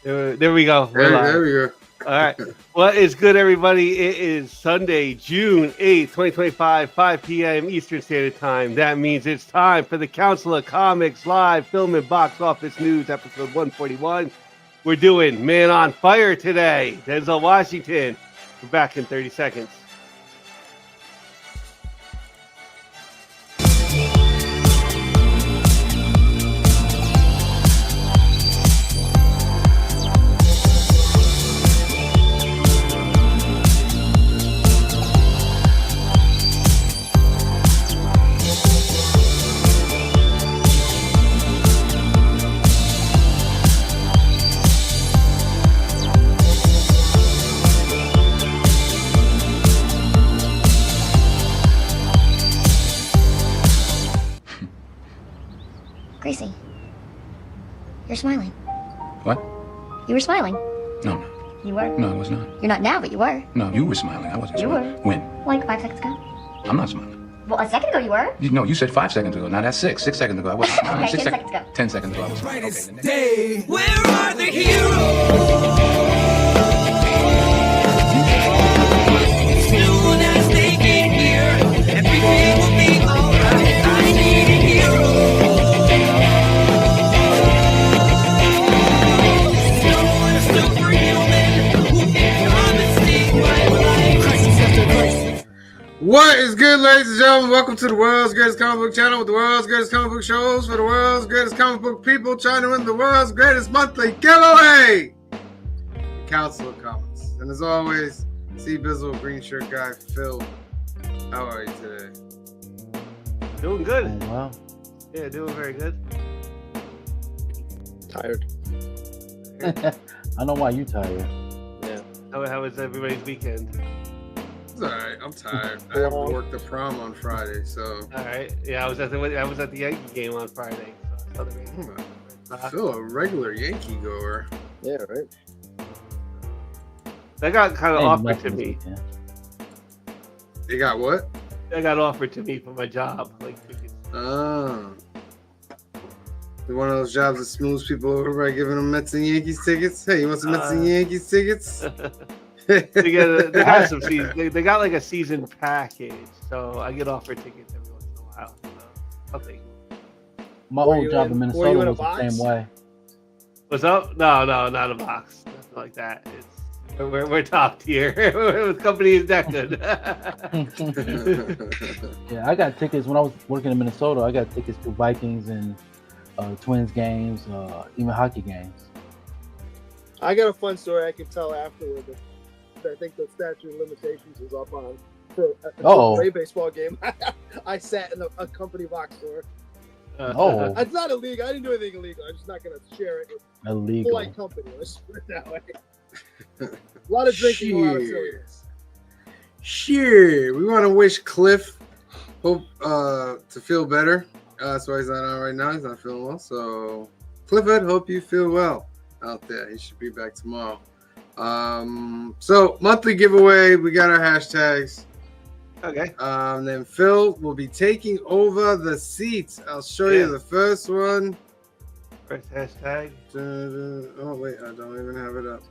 There we go. There we go. All right. What is good, everybody? It is Sunday, June 8th, 2025, 5 p.m. Eastern Standard Time. That means it's time for the Council of Comics live film and box office news, episode 141. We're doing Man on Fire today. Denzel Washington. We're back in 30 seconds. Gracie, you're smiling. What? You were smiling. No. You were? No, I was not. You're not now, but you were. No, you were smiling. I wasn't You smiling. were. When? Like 5 seconds ago. I'm not smiling. Well, a second ago you were. No, you said 5 seconds ago. Now that's 6. 6 seconds ago I wasn't smiling. Okay, 6 10 seconds ago. 10 seconds ago I was smiling. Brightest Okay. day. Where are the heroes? Soon as they get here, everything will be alright. I need a hero. Someone superhuman who can come and save my life. Crisis after crisis. What is good, ladies and gentlemen? Welcome to the world's greatest comic book channel with the world's greatest comic book shows for the world's greatest comic book people trying to win the world's greatest monthly giveaway. The Council of Comics. And as always, C Bizzle, green shirt guy, Phil. How are you today? Doing good. Oh, wow. Yeah, doing very good. Tired. I know why you tired. Yeah. How was everybody's weekend? It's all right. I'm tired. I have to work the prom on Friday, so. All right. Yeah, I was at the Yankee game on Friday. So I saw the Yankees. I feel a regular Yankee goer. Yeah, right. That got kind of Hey, offered nothing to this me. weekend. They got what? That got offered to me for my job. Like, Oh. One of those jobs that smooths people over by giving them Mets and Yankees tickets. Hey, you want some Mets and Yankees tickets? they got some season. They got like a season package, so I get offered tickets every once in a while. So I'll take it. My Were old you job in- in were Minnesota you in a was the box? same way. What's up? No, not a box. Nothing like that. We're top tier. The company is that good. Yeah, I got tickets when I was working in Minnesota. I got tickets to Vikings and Twins games, even hockey games. I got a fun story I can tell afterward. But I think the statute of limitations is up on for a baseball game. I sat in a company box store. Oh. It's not illegal. I didn't do anything illegal. I'm just not going to share it with Illegal. polite company. Let's put it that way. A lot of drinking, a lot of silliness. Sure. We want to wish Cliff hope to feel better. That's why he's not on right now. He's not feeling well. So, Clifford, hope you feel well out there. He should be back tomorrow. So monthly giveaway. We got our hashtags. Okay. Then Phil will be taking over the seats. I'll show you the first one. First hashtag. Oh wait, I don't even have it up.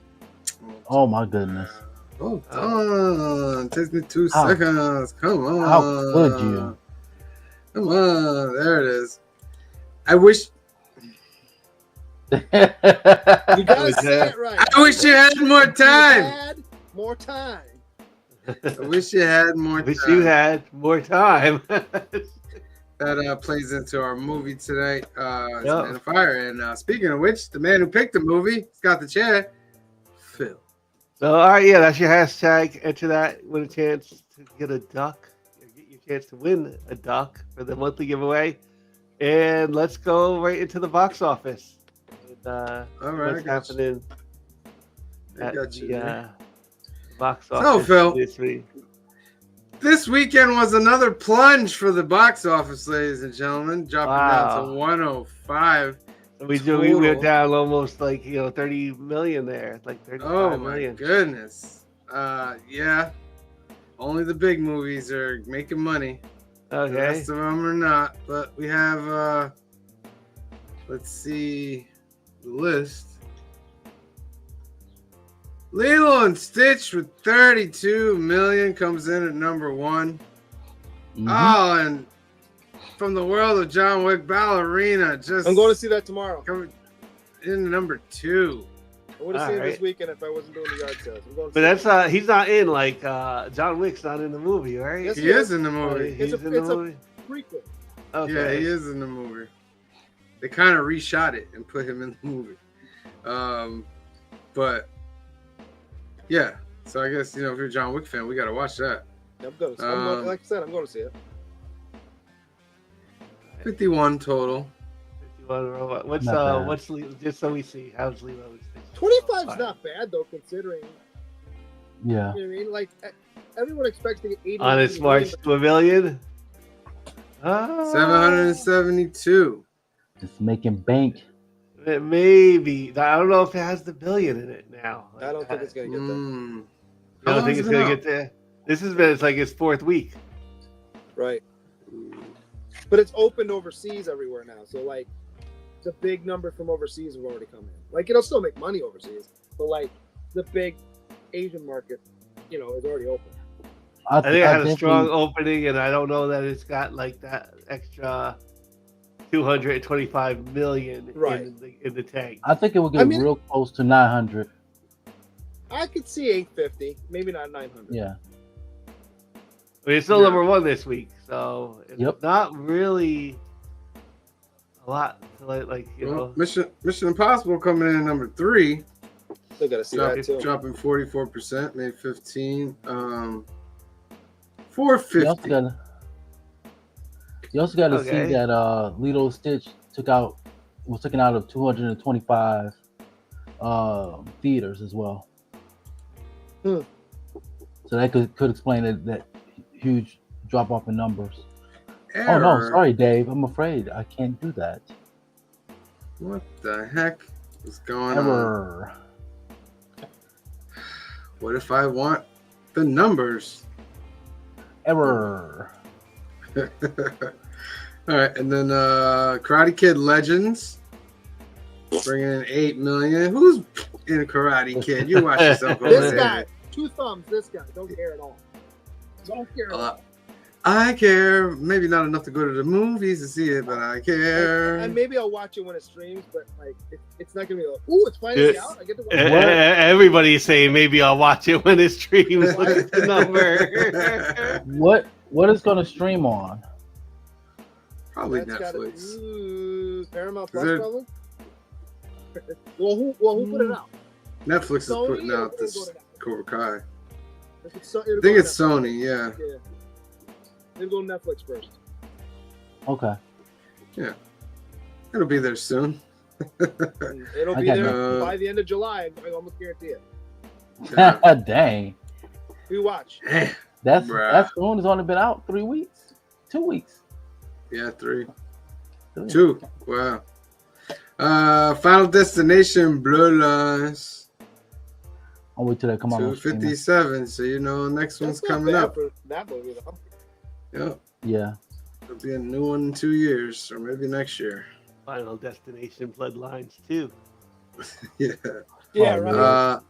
Oh my goodness. Hold on. Takes me 2 seconds. Come on. How could you? Come on. There it is. I wish. You gotta say it right. I wish you had more time. Had more time. I wish you had more time. Wish you had more time. That plays into our movie tonight. It's Man on Fire. And speaking of which, the man who picked the movie has got the chair. Phil. So, all right, yeah, that's your hashtag. Enter that. Win a chance to get a duck. Get your chance to win a duck for the monthly giveaway. And let's go right into the box office. And, all right. what's happening at the box office So, Phil, this week. This weekend was another plunge for the box office, ladies and gentlemen, dropping down to 105. We went down almost 30 million there, like 35 million. Goodness. Yeah. Only the big movies are making money. Okay. The rest of them are not. But we have, let's see the list. Lilo and Stitch with 32 million comes in at number 1. Mhm. Oh, and from the world of John Wick, Ballerina just I'm going to see that tomorrow. coming in number 2. I would have seen it this Alright. weekend if I wasn't doing the yard sales. I'm going to But see that's he's not in like John Wick's not in the movie, right? Yes, He is in the movie. He's It's a- in the it's a- movie. it. Prequel. Okay. Yeah, he is in the movie. They kind of reshot it and put him in the movie. But yeah, so I guess if you're a John Wick fan, we got to watch that. I'm going to, like I said, I'm going to see it. 51 total. 51 robot. What's Not bad. what's just so we see how's Lilo and Stitch? 25's not bad though, considering. Yeah. You know what I mean? Like everyone expects to get 80 On its march to $1 billion. 772. It's making bank. Maybe I don't know if it has the billion in it now. I don't think it's going to get there. Mm. I don't How think long's it's it gonna out? get there. This has been it's like its 4th week. Right. But it's opened overseas everywhere now. So, like, the big numbers from overseas have already come in. Like, it'll still make money overseas. But, like, the big Asian market, is already open. I think it had a definitely- strong opening, and I don't know that it's got like that extra 225 million Right. in the tank. I think it will get I mean- real close to 900. I could see 850, maybe not 900. Yeah. I mean, it's still Yeah. number 1 this week, so it's Yep. not really a lot to like Well, Mission Impossible coming in at number 3, Still got to see that, too. dropping 44%, made 15. You 450. also got to Okay. see that Lilo Stitch was taken out of 225 theaters as well. Hmm. So that could explain that huge drop off in numbers. Error. Oh no, sorry, Dave. I'm afraid I can't do that. What the heck is going on? Error. What if I want the numbers? Error. All right, and then Karate Kid Legends bringing in 8 million. Who's in Karate Kid? You watch yourself over This there. guy, 2 thumbs, this guy. Don't care at all. Don't care at all. I care. Maybe not enough to go to the movies to see it, but I care. And maybe I'll watch it when it streams, but like it's not gonna be like, ooh, it's finally Yes. out. I get to watch it. Everybody's saying maybe I'll watch it when it streams. Look at the number. What is going to stream on? Probably That's gotta be Netflix. Paramount Is Plus, there- probably. Who put it out? Netflix is Sony putting or out it'll this go to Netflix? Cobra Kai. If it'll I go think to it's Netflix. Sony, yeah. Yeah. They'll go Netflix first. Okay. It'll be there soon. And it'll I be got there no- by the end of July. I almost guarantee it. Yeah. Dang. We watch. That's Bruh. soon. It's only been out 3 weeks. 2 weeks. Yeah, 3. 2. Wow. Final Destination Bloodlines. I'll wait till they come out on streaming. 257. So next one's That's not coming bad up. for that movie though. Yep. Yeah. There'll be a new one in 2 years, or maybe next year. Final Destination Bloodlines 2. Yeah. Yeah, Oh, right. man.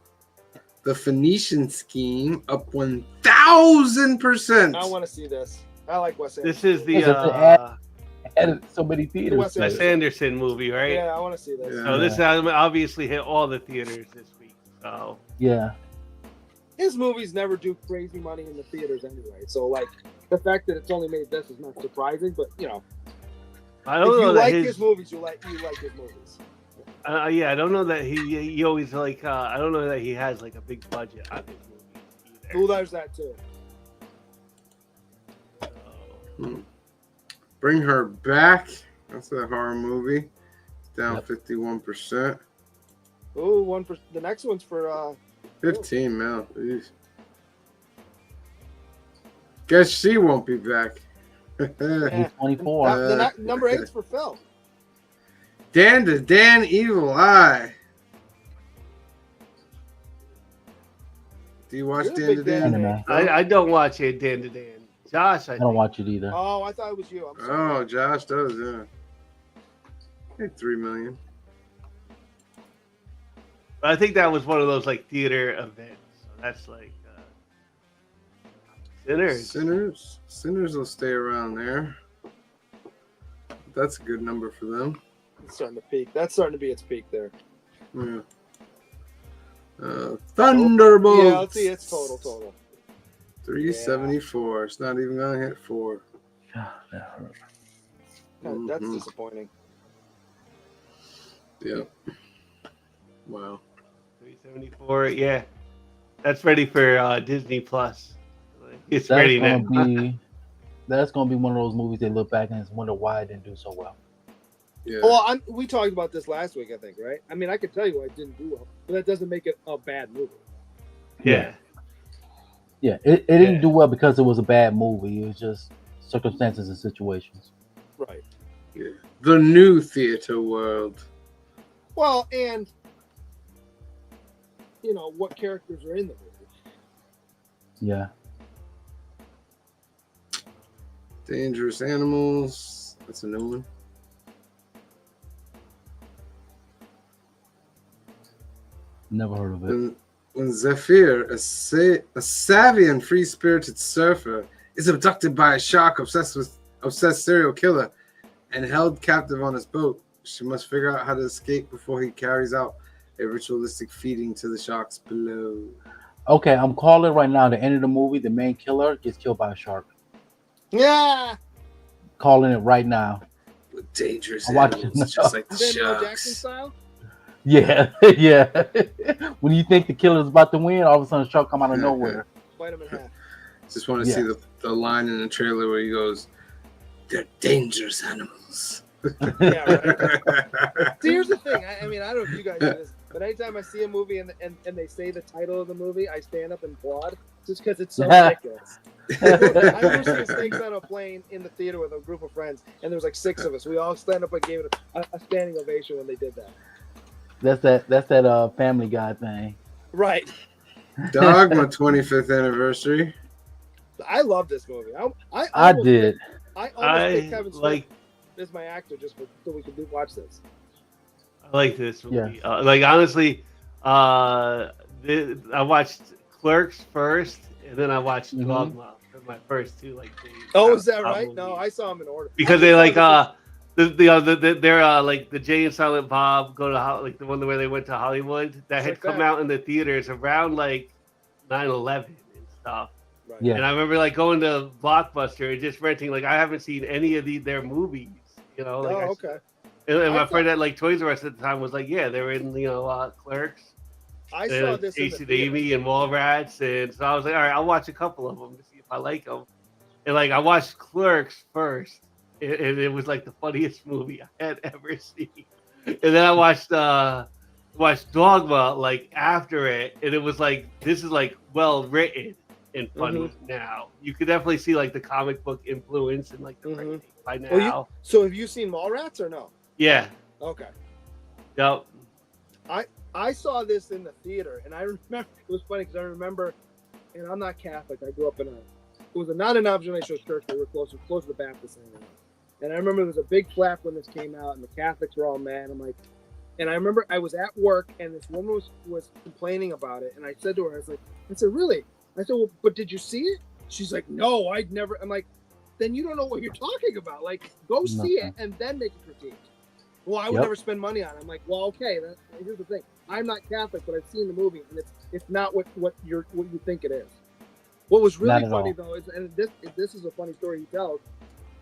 The Phoenician Scheme up 1,000%. I want to see this. I like Wes This Anderson. is the Added so many theaters. Wes Wes Anderson movie, right? Yeah, I want to see this. Yeah. So this obviously hit all the theaters this week. So Yeah. His movies never do crazy money in the theaters anyway. So like the fact that it's only made this is not surprising, but I if don't you know that like his his movies, you like his movies. yeah, I don't know that he always like I don't know that he has like a big budget on his movies either. Who does that too? So, Bring Her Back. That's a horror movie. Down Yep. 51%. Oh, one for the next one's for 15 mil. Jeez. Guess she won't be back. Yeah. 24. number 8's for Phil. Dan to Dan Evil Eye. Do you watch You're a Dan big to Dan Dan? Anime. I don't watch it Dan to Dan. Josh, I don't watch it either. Oh, I thought it was you. I'm sorry. Oh, Josh does, yeah. Hey, 3 million. But I think that was one of those like theater events. So that's like Sinners. Sinners will stay around there. That's a good number for them. It's starting to peak. That's starting to be its peak there. Yeah. Thunderbolts. Yeah, let's see its total. 374. It's not even gonna hit 4. God, that's disappointing. Yeah. Wow. 374. Yeah, that's ready for Disney Plus. It's ready now. That's gonna be one of those movies they look back and wonder why it didn't do so well. Yeah. Well, we talked about this last week, I think, right? I mean, I could tell you why it didn't do well, but that doesn't make it a bad movie. Yeah. Yeah, it didn't do well because it was a bad movie. It was just circumstances and situations. Right. Yeah. The new theater world. Well, and you know what characters are in the movie. Yeah. Dangerous Animals. That's a new one. Never heard of it. When Zephyr, a savvy and free-spirited surfer, is abducted by a shark obsessed serial killer and held captive on his boat, she must figure out how to escape before he carries out a ritualistic feeding to the sharks below. Okay, I'm calling right now. The end of the movie, the main killer gets killed by a shark. Yeah. Calling it right now. With dangerous I'm watching animals, just like the Samuel Jackson sharks. style. Yeah, yeah. When you think the killer's about to win, all of a sudden a shark come out of nowhere. Bite him in half. Just want to see the line in the trailer where he goes, "They're dangerous animals." Yeah, right. See, here's the thing. I mean, I don't know if you guys do this, but anytime I see a movie and they say the title of the movie, I stand up and applaud just because it's so ridiculous. I remember seeing Snakes on a Plane in the theater with a group of friends, and there was like 6 of us. We all stand up and gave it a standing ovation when they did that. That's that Family Guy thing. Right. Dogma 25th anniversary. I love this movie. I did. I almost picked Kevin Smith like as my actor just so we could watch this. I like this movie. Yeah. Like honestly, I watched Clerks first, and then I watched Dogma for my first 2 like. Is that right? No, I saw them in order because they like they're like the Jay and Silent Bob go to like the one where they went to Hollywood that had come out in the theaters around like 9/11 and stuff. Right. Yeah. And I remember like going to Blockbuster and just renting. Like I haven't seen any of their movies. You know. Like okay. And my friend at like Toys R Us at the time was like, yeah, they were in Clerks. I saw this in the Jason theater. Amy and Mallrats, and so I was like, all right, I'll watch a couple of them to see if I like them. And like I watched Clerks first, and it was like the funniest movie I had ever seen. And then I watched Dogma like after it, and it was like this is like well written and funny now. You could definitely see like the comic book influence and like the writing by now. Well, so have you seen Mallrats or no? Yeah. Okay. Yep. I saw this in the theater, and I remember it was funny because I remember, and I'm not Catholic. I grew up in it was a non-denominational church. We were close to the Baptist center. And I remember there was a big flap when this came out, and the Catholics were all mad. I'm like, and I remember I was at work, and this woman was complaining about it, and I said to her, I said, really? I said, well, but did you see it? She's like, no, I'd never. I'm like, then you don't know what you're talking about. Like, go see it and then make a critique. Well, I would never spend money on it. I'm like, well, okay. Here's the thing. I'm not Catholic, but I've seen the movie, and it's not what you think it is. What was really funny though is, and this is a funny story he tells.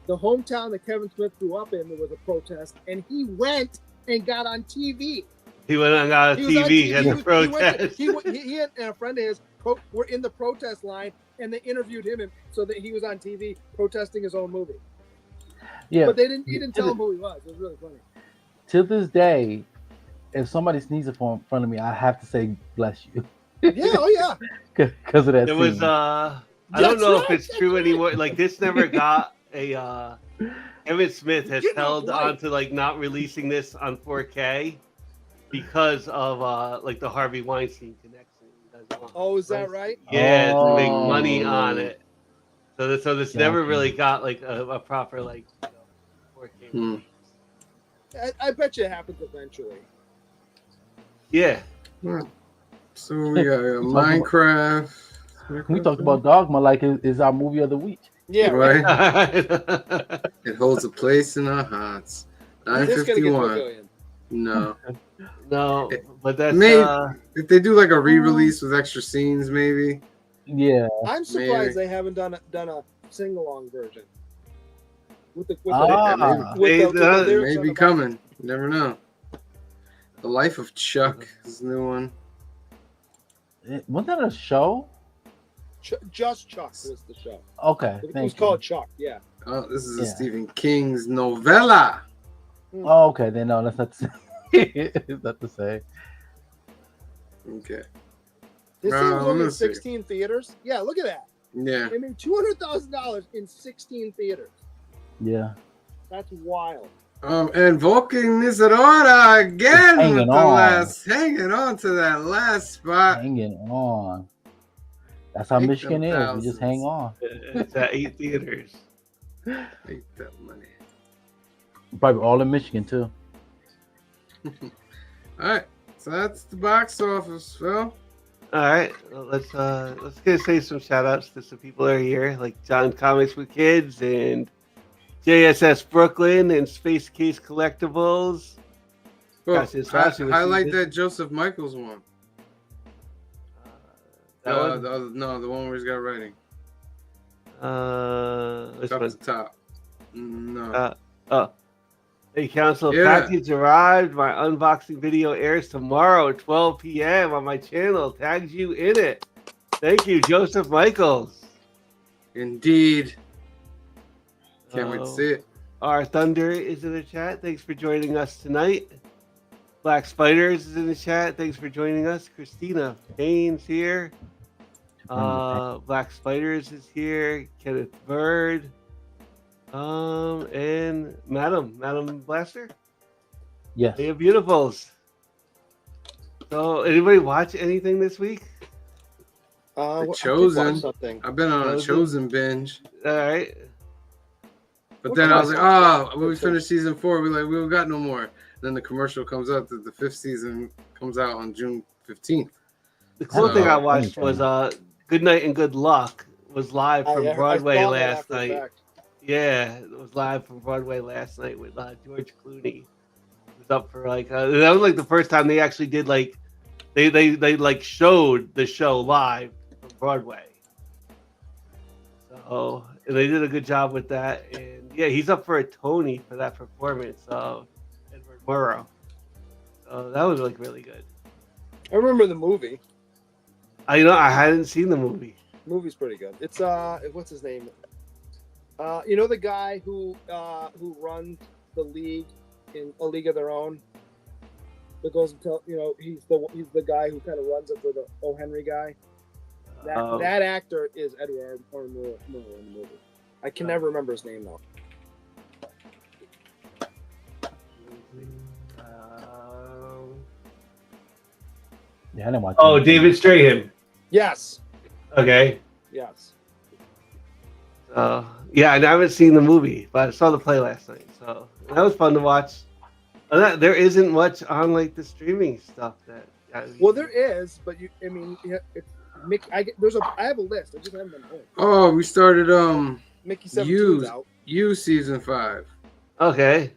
The hometown that Kevin Smith grew up in, there was a protest, and he went and got on TV. He went and got on TV as a protest. He and a friend of his were in the protest line, and they interviewed him, and so that he was on TV protesting his own movie. Yeah, but he didn't tell him who he was. It was really funny. To this day, if somebody sneezes in front of me, I have to say "bless you." Yeah, oh yeah. Because of that. It was I don't know if it's true anymore. Like this never got a. Kevin Smith has held on to like not releasing this on 4K because of like the Harvey Weinstein connection. Oh, is that right? Yeah, to make money on it. So this never really got like a proper like 4K. I bet you it happens eventually. Yeah. So we got Minecraft. We talked about Dogma like is our movie of the week. Yeah, right. Right. It holds a place in our hearts. Is this gonna get to a 951. billion? No. No, but that's Maybe if they do like a re-release with extra scenes, maybe. Yeah. I'm surprised Maybe. they haven't done a sing-along version. With the Ah. with the lyrics May on be the coming. You never know. The Life of Chuck is a new one. Wasn't that a show? Just Chuck was the show. Okay. It Thank was you. called Chuck. Yeah. Oh, this is a Yeah. Stephen King's novella. Oh, okay. Then no, that's not the same. It's not the same. Okay. This Well, thing was only in let's see. 16 theaters. Yeah, look at that. Yeah. They made $200,000 in 16 theaters. Yeah. That's wild. Invoking this Aurora again Hanging with the on. hanging on to that last spot. Hanging on. That's how Make Michigan them is. We just hang thousands. on. it's at 8 theaters. Make that money. Probably all in Michigan too. All right, so that's the box office, Phil. All right, well, let's get say some shout outs to some people that are here, like John Comics with Kids and JSS Brooklyn and Space Case Collectibles. Well, Gosh, it's fashion with highlight season. that Joseph Michaels one. That one? The one where he's got writing. Which Up one? to top. No. Oh. Hey, Council, Yeah. package arrived. My unboxing video airs tomorrow at 12 p.m. on my channel. Tags you in it. Thank you, Joseph Michaels. Indeed. Can't wait to Oh. see it. Our Thunder is in the chat. Thanks for joining us tonight. Black Spiders is in the chat. Thanks for joining us. Christina Payne's here. Black Spiders is here. Kenneth Bird. And Madam Blaster. Yes. They are beautifuls. So, anybody watch anything this week? The I did Chosen. watch something. I've been on a Chosen binge. All right. But then I was like, when we finished season 4, we got no more. Then the commercial comes out that the 5th season comes out on June 15th. The cool thing I Oh, watched was Good Night and Good Luck was live from Broadway I saw that last after the night. fact. Yeah, it was live from Broadway last night with George Clooney. It was up for like that was like the first time they actually did like they like showed the show live from Broadway. So and they did a good job with that, and yeah, he's up for a Tony for that performance of Edward Murrow. So that was like really good. I remember the movie. I hadn't seen the movie. Movie's pretty good. It's what's his name? You know the guy who runs the league in A League of Their Own. That goes and tell he's the guy who kind of runs it for the O. Henry guy. That actor is Edward R. Murrow in the movie. I can never remember his name though. Yeah, I didn't watch. Oh, it. David Strahan. Yes. Okay. Yes. Yeah, and I haven't seen the movie, but I saw the play last night, so that was fun to watch. There isn't much on like the streaming stuff that. Well, there is, but I have a list. I just haven't been home. Oh, we started Mickey 17's out. You season 5. Okay.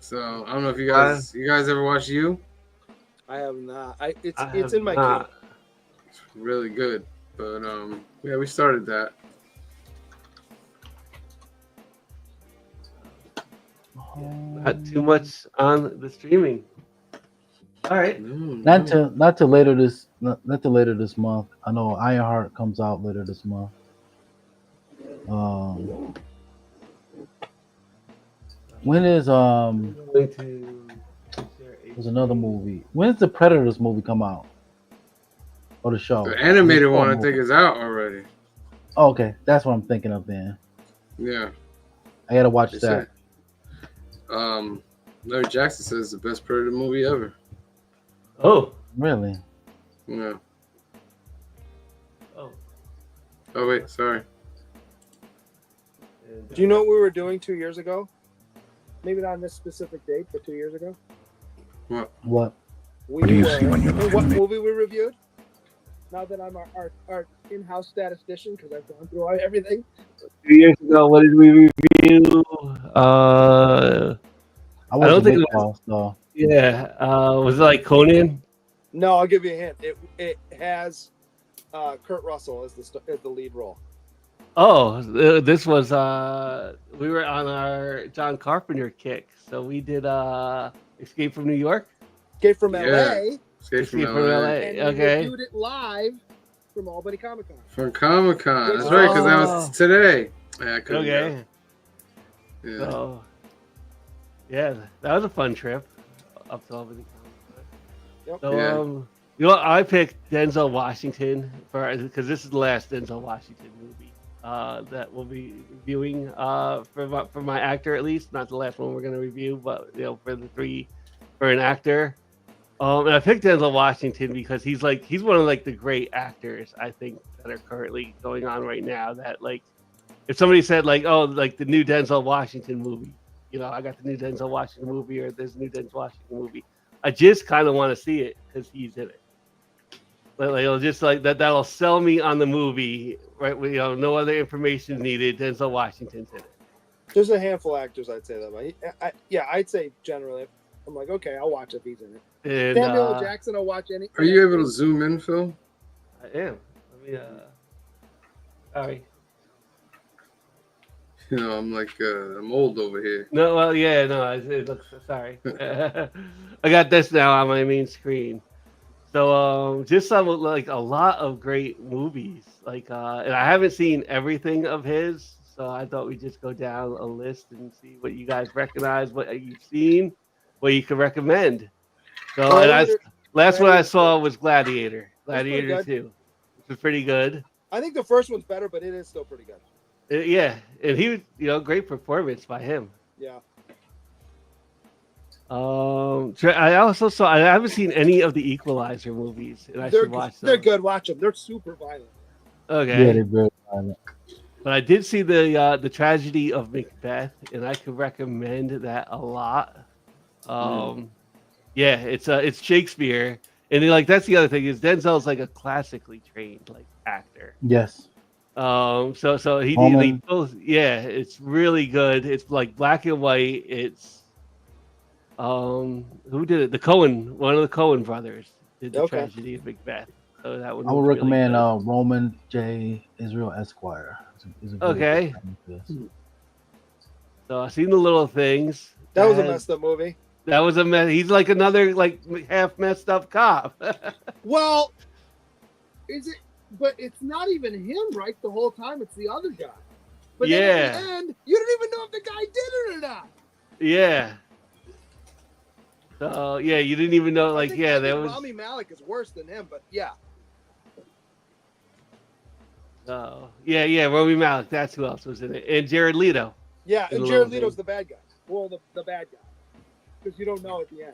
So I don't know if you guys ever watched You? I have not. It's in my queue. It's really good. But yeah, we started that. Not too much on the streaming. All right. Not till later this month. I know Ironheart comes out later this month. When is there's another movie. When's the Predators movie come out? Or the show? The animated one I think is out already. Oh, okay, that's what I'm thinking of then. Yeah. I gotta watch They that. said, Larry Jackson says it's the best Predator movie ever. Oh. Really? Yeah. Oh. Oh wait, sorry. Do you know what we were doing 2 years ago? Maybe not on this specific date, but 2 years ago. What? What? We What do you were, see when you look and what at me? movie we reviewed? Now that I'm our in-house statistician, because I've gone through everything. 2 years ago, what did we review? I I watched don't the think big it was. boss, so Yeah, was it like Conan? No, I'll give you a hint. It has Kurt Russell as the lead role. Oh, this was we were on our John Carpenter kick, so we did Escape from New York. Escape from Yeah. LA, Escape from Escape from LA. LA. and we Okay. reviewed it live from Albany Comic Con. From Comic Con. That's Which- right, because that Oh. was today. Yeah, I couldn't go. Okay. Yeah. So, yeah, that was a fun trip up to Albany. Yep. So, Yeah. you know, I picked Denzel Washington because this is the last Denzel Washington movie that we'll be reviewing for my actor, at least. Not the last one we're going to review, but you know, for the three for an actor. And I picked Denzel Washington because he's one of like the great actors I think that are currently going on right now. That like, if somebody said like, oh, like the new Denzel Washington movie, you know, I got the new Denzel Washington movie, or there's a new Denzel Washington movie, I just kind of want to see it because he's in it. Like, it'll just like that. That'll sell me on the movie, right? You know, no other information needed. Denzel Washington's in it. There's a handful of actors I'd say that, but I'd say generally, I'm like, okay, I'll watch if he's in it. And Samuel L. Jackson, I'll watch any. Are you able to zoom in, Phil? I am. Let me. Sorry. You know, I'm like, I'm old over here. No, well, yeah, no. It looks. Sorry. I got this now on my main screen. So, just some like a lot of great movies. Like, and I haven't seen everything of his, so I thought we'd just go down a list and see what you guys recognize, what you've seen, what you could recommend. So, last one I saw was Gladiator. Gladiator good. 2, which was pretty good. I think the first one's better, but it is still pretty good. Yeah, and he was, you know, great performance by him. Yeah. I also saw. I haven't seen any of the Equalizer movies, and I They're should watch them. They're good. Watch them. They're super violent. Okay. yeah, they're very violent. But I did see the Tragedy of Macbeth, and I could recommend that a lot. Yeah, it's Shakespeare, and like that's the other thing is Denzel's like a classically trained like actor. Yes. So he Roman. both. Yeah, it's really good. It's like black and white. It's who did it? One of the Coen brothers did the Okay. Tragedy of Macbeth. So that one I would was really recommend good. Roman J. Israel Esquire. He's a very Okay. good actor for this. So I've seen the little things. That was a And messed up movie. That was a mess. He's like another like half messed up cop. Well, is it? But it's not even him, right? The whole time, it's the other guy. But then at the Yeah. end, you don't even know if the guy did it or not. Yeah. So yeah, you didn't even know. Like, I yeah, think there was. Rami Malek is worse than him, but yeah. Yeah, Rami Malek. That's who else was in it, and Jared Leto. Yeah, In and the Jared little Leto's the bad guy. Well, the bad guy. Because you don't know at the end.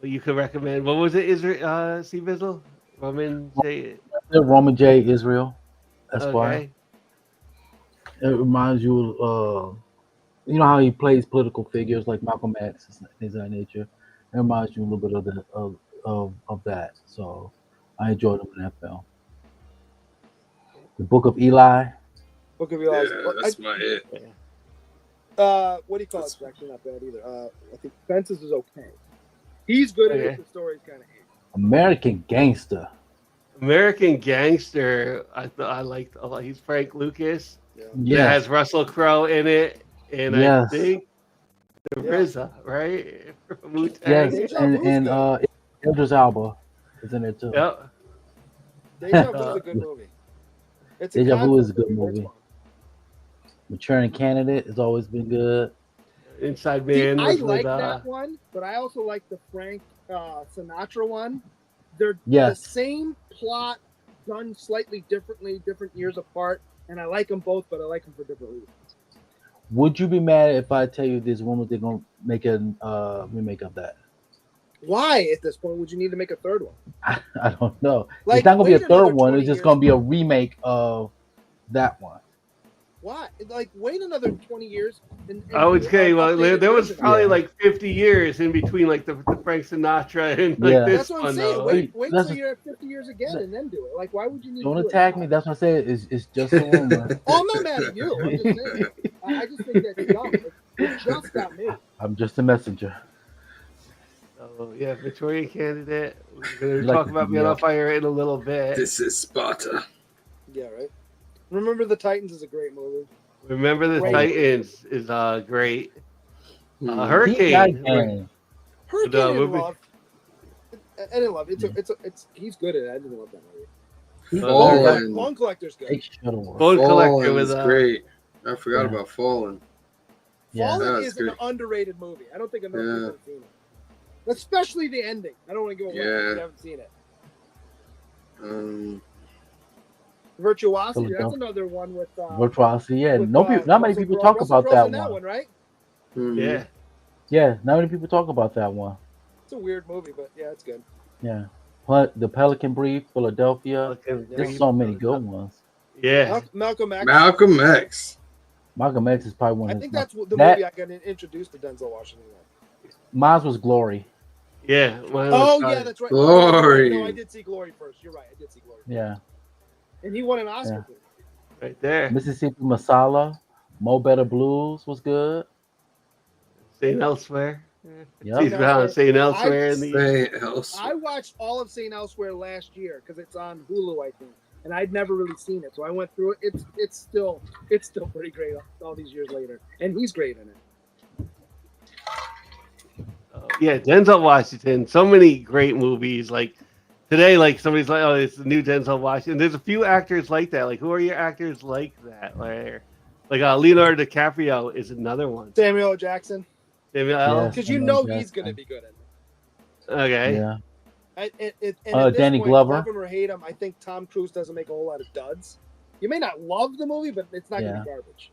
You could recommend. What was it? Israel? C. Bizzle? Roman J. Roman J. Israel Esquire. Okay. It reminds you of, you know how he plays political figures like Malcolm X and things of that nature. It reminds you a little bit of that. So I enjoyed him in that film. The Book of Eli. Book of Yeah, Eli's. that's my hit. What do you call it? It's actually not bad either. I think Fences is okay. He's good at Okay. it. The story's kind of. American Gangster. American Gangster. I liked a lot. He's Frank Lucas. Yeah. It Yes. has Russell Crowe in it, and Yes. I think the Yeah. RZA, right? From Wu-Tang. Yes, Deja and Vu's good. Idris Elba is in it too. Yep. Deja Vu is a good movie. It's Deja Vu is a concept good but it's movie. fun. Maturing Candidate has always been good. Inside See, Man. I was like with, that one, but I also like the Frank Sinatra one. They're Yes. the same plot, done slightly differently, different years apart, and I like them both, but I like them for different reasons. Would you be mad if I tell you this one they're gonna make a remake of that? Why, at this point, would you need to make a third one? I don't know. Like, It's not gonna be a wait another third one. 20 It's just years. gonna be a remake of that one. Why? Like, wait another 20 years. And I would do say, an well, updated there was version. probably Yeah. like 50 years in between, like the Frank Sinatra and like Yeah. this That's what I'm one. saying. Though. Wait That's till you're at 50 years again and then do it. Like, why would you need Don't to do attack it me. now? That's what I said. It's just a rumor. Oh, I'm not mad at you. I'm just saying. I just think that's dumb. It just got made. I'm just a messenger. Oh yeah, Victorian candidate. We're You gonna like talk to about beat me Man on up. Fire in a little bit. This is Sparta. Yeah, right. Remember the Titans is a great movie. Remember the Great. Titans is great. Hmm. He got Hurricane. game. Hurricane I didn't movie. love. I didn't love it. It's he's good at it. I didn't love that movie. He Fallen. Bone Collector's good. Take Shuttleworth. Bone Collector Fallen with is great. I forgot Yeah. about Fallen. Yeah. Fallen That's is an good. underrated movie. I don't think enough Yeah. people have seen it. Especially the ending. I don't want to go away if Yeah. you haven't seen it. Um, Virtuosity. That's Philadelphia. another one with. Virtuosity. Yeah. with, Not many Russell people Crowe. talk Russell about Crowe's that in one. right? mhm. Yeah. Yeah. Not many people talk about that one. It's a weird movie, but yeah, it's good. Yeah. The Pelican Brief, Philadelphia. There's so many good ones. Yeah. Malcolm X. Malcolm X. Malcolm X is probably one I of think his. that's the that- movie I got introduced to Denzel Washington with. Mine was Glory. Yeah. mine Oh was, yeah, that's right. Glory. No, I did see Glory first. You're right. I did see Glory. Yeah. And he won an Oscar Yeah. for it. right there. Mississippi Masala. Mo Better Blues was good. St. Elsewhere. Yep. He's found St. Elsewhere in the. Say else. I watched all of St. Elsewhere last year because it's on Hulu, I think, and I'd never really seen it, so I went through it. It's still pretty great all these years later, and he's great in it. Yeah, Denzel Washington. So many great movies. Like today, like somebody's like, "Oh, it's the new Denzel Washington." There's a few actors like that. Like, who are your actors like that? Like Leonardo DiCaprio is another one. Samuel L. Jackson, Samuel L. Yeah. because you Samuel know L. he's going to Jackson. be good at it. Okay. Yeah. And at this Danny point, Glover. love him or hate him, I think Tom Cruise doesn't make a whole lot of duds. You may not love the movie, but it's not going to be garbage.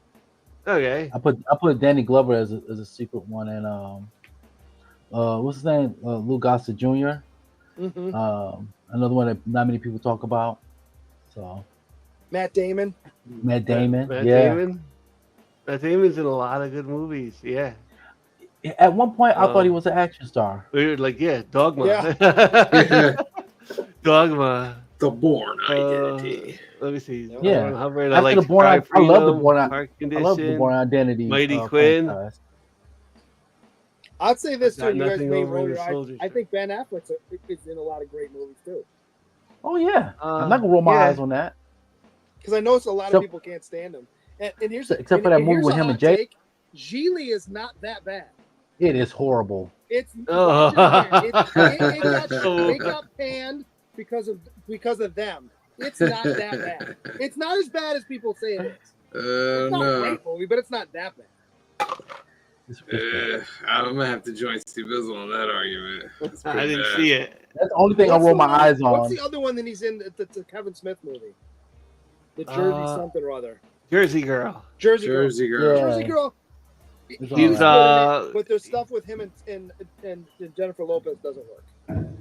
Okay. I put Danny Glover as a secret one, and what's his name? Lou Gossett Jr. Mm-hmm. Another one that not many people talk about. So Matt Damon. Matt Damon. Matt yeah. Damon. Matt Damon's in a lot of good movies. Yeah. At one point, I thought he was an action star. We were like, yeah, Dogma. Yeah. Dogma. The Bourne Identity. Let me see. Yeah. Hovering, After the Bourne, I love the Bourne. Park I love the Condition. Bourne Identity. Mighty Quinn. franchise. I'd say this too. Got You guys nothing may over roll the your eyes. soldiers. I think Ben Affleck is in a lot of great movies too. Oh yeah, I'm not gonna roll my yeah. eyes on that. Because I know a lot of Except- people can't stand him. And here's Except for that movie here's with a him and hot Jake. take. Geely is not that bad. It is horrible. It's Oh. it got panned because of them. It's not that bad. It's not as bad as people say it is. It's not a No. great movie, but it's not that bad. I'm gonna have to join Steve Bizzle on that argument. That's I pretty didn't bad. see it. That's the only thing I What's roll the my one- eyes on. What's the other one that he's in? The Kevin Smith movie. The Jersey something or other. Jersey Girl. Jersey Girl. Jersey Girl. Yeah. Jersey Girl. It's He's He's good in it, but there's stuff with him and Jennifer Lopez doesn't work.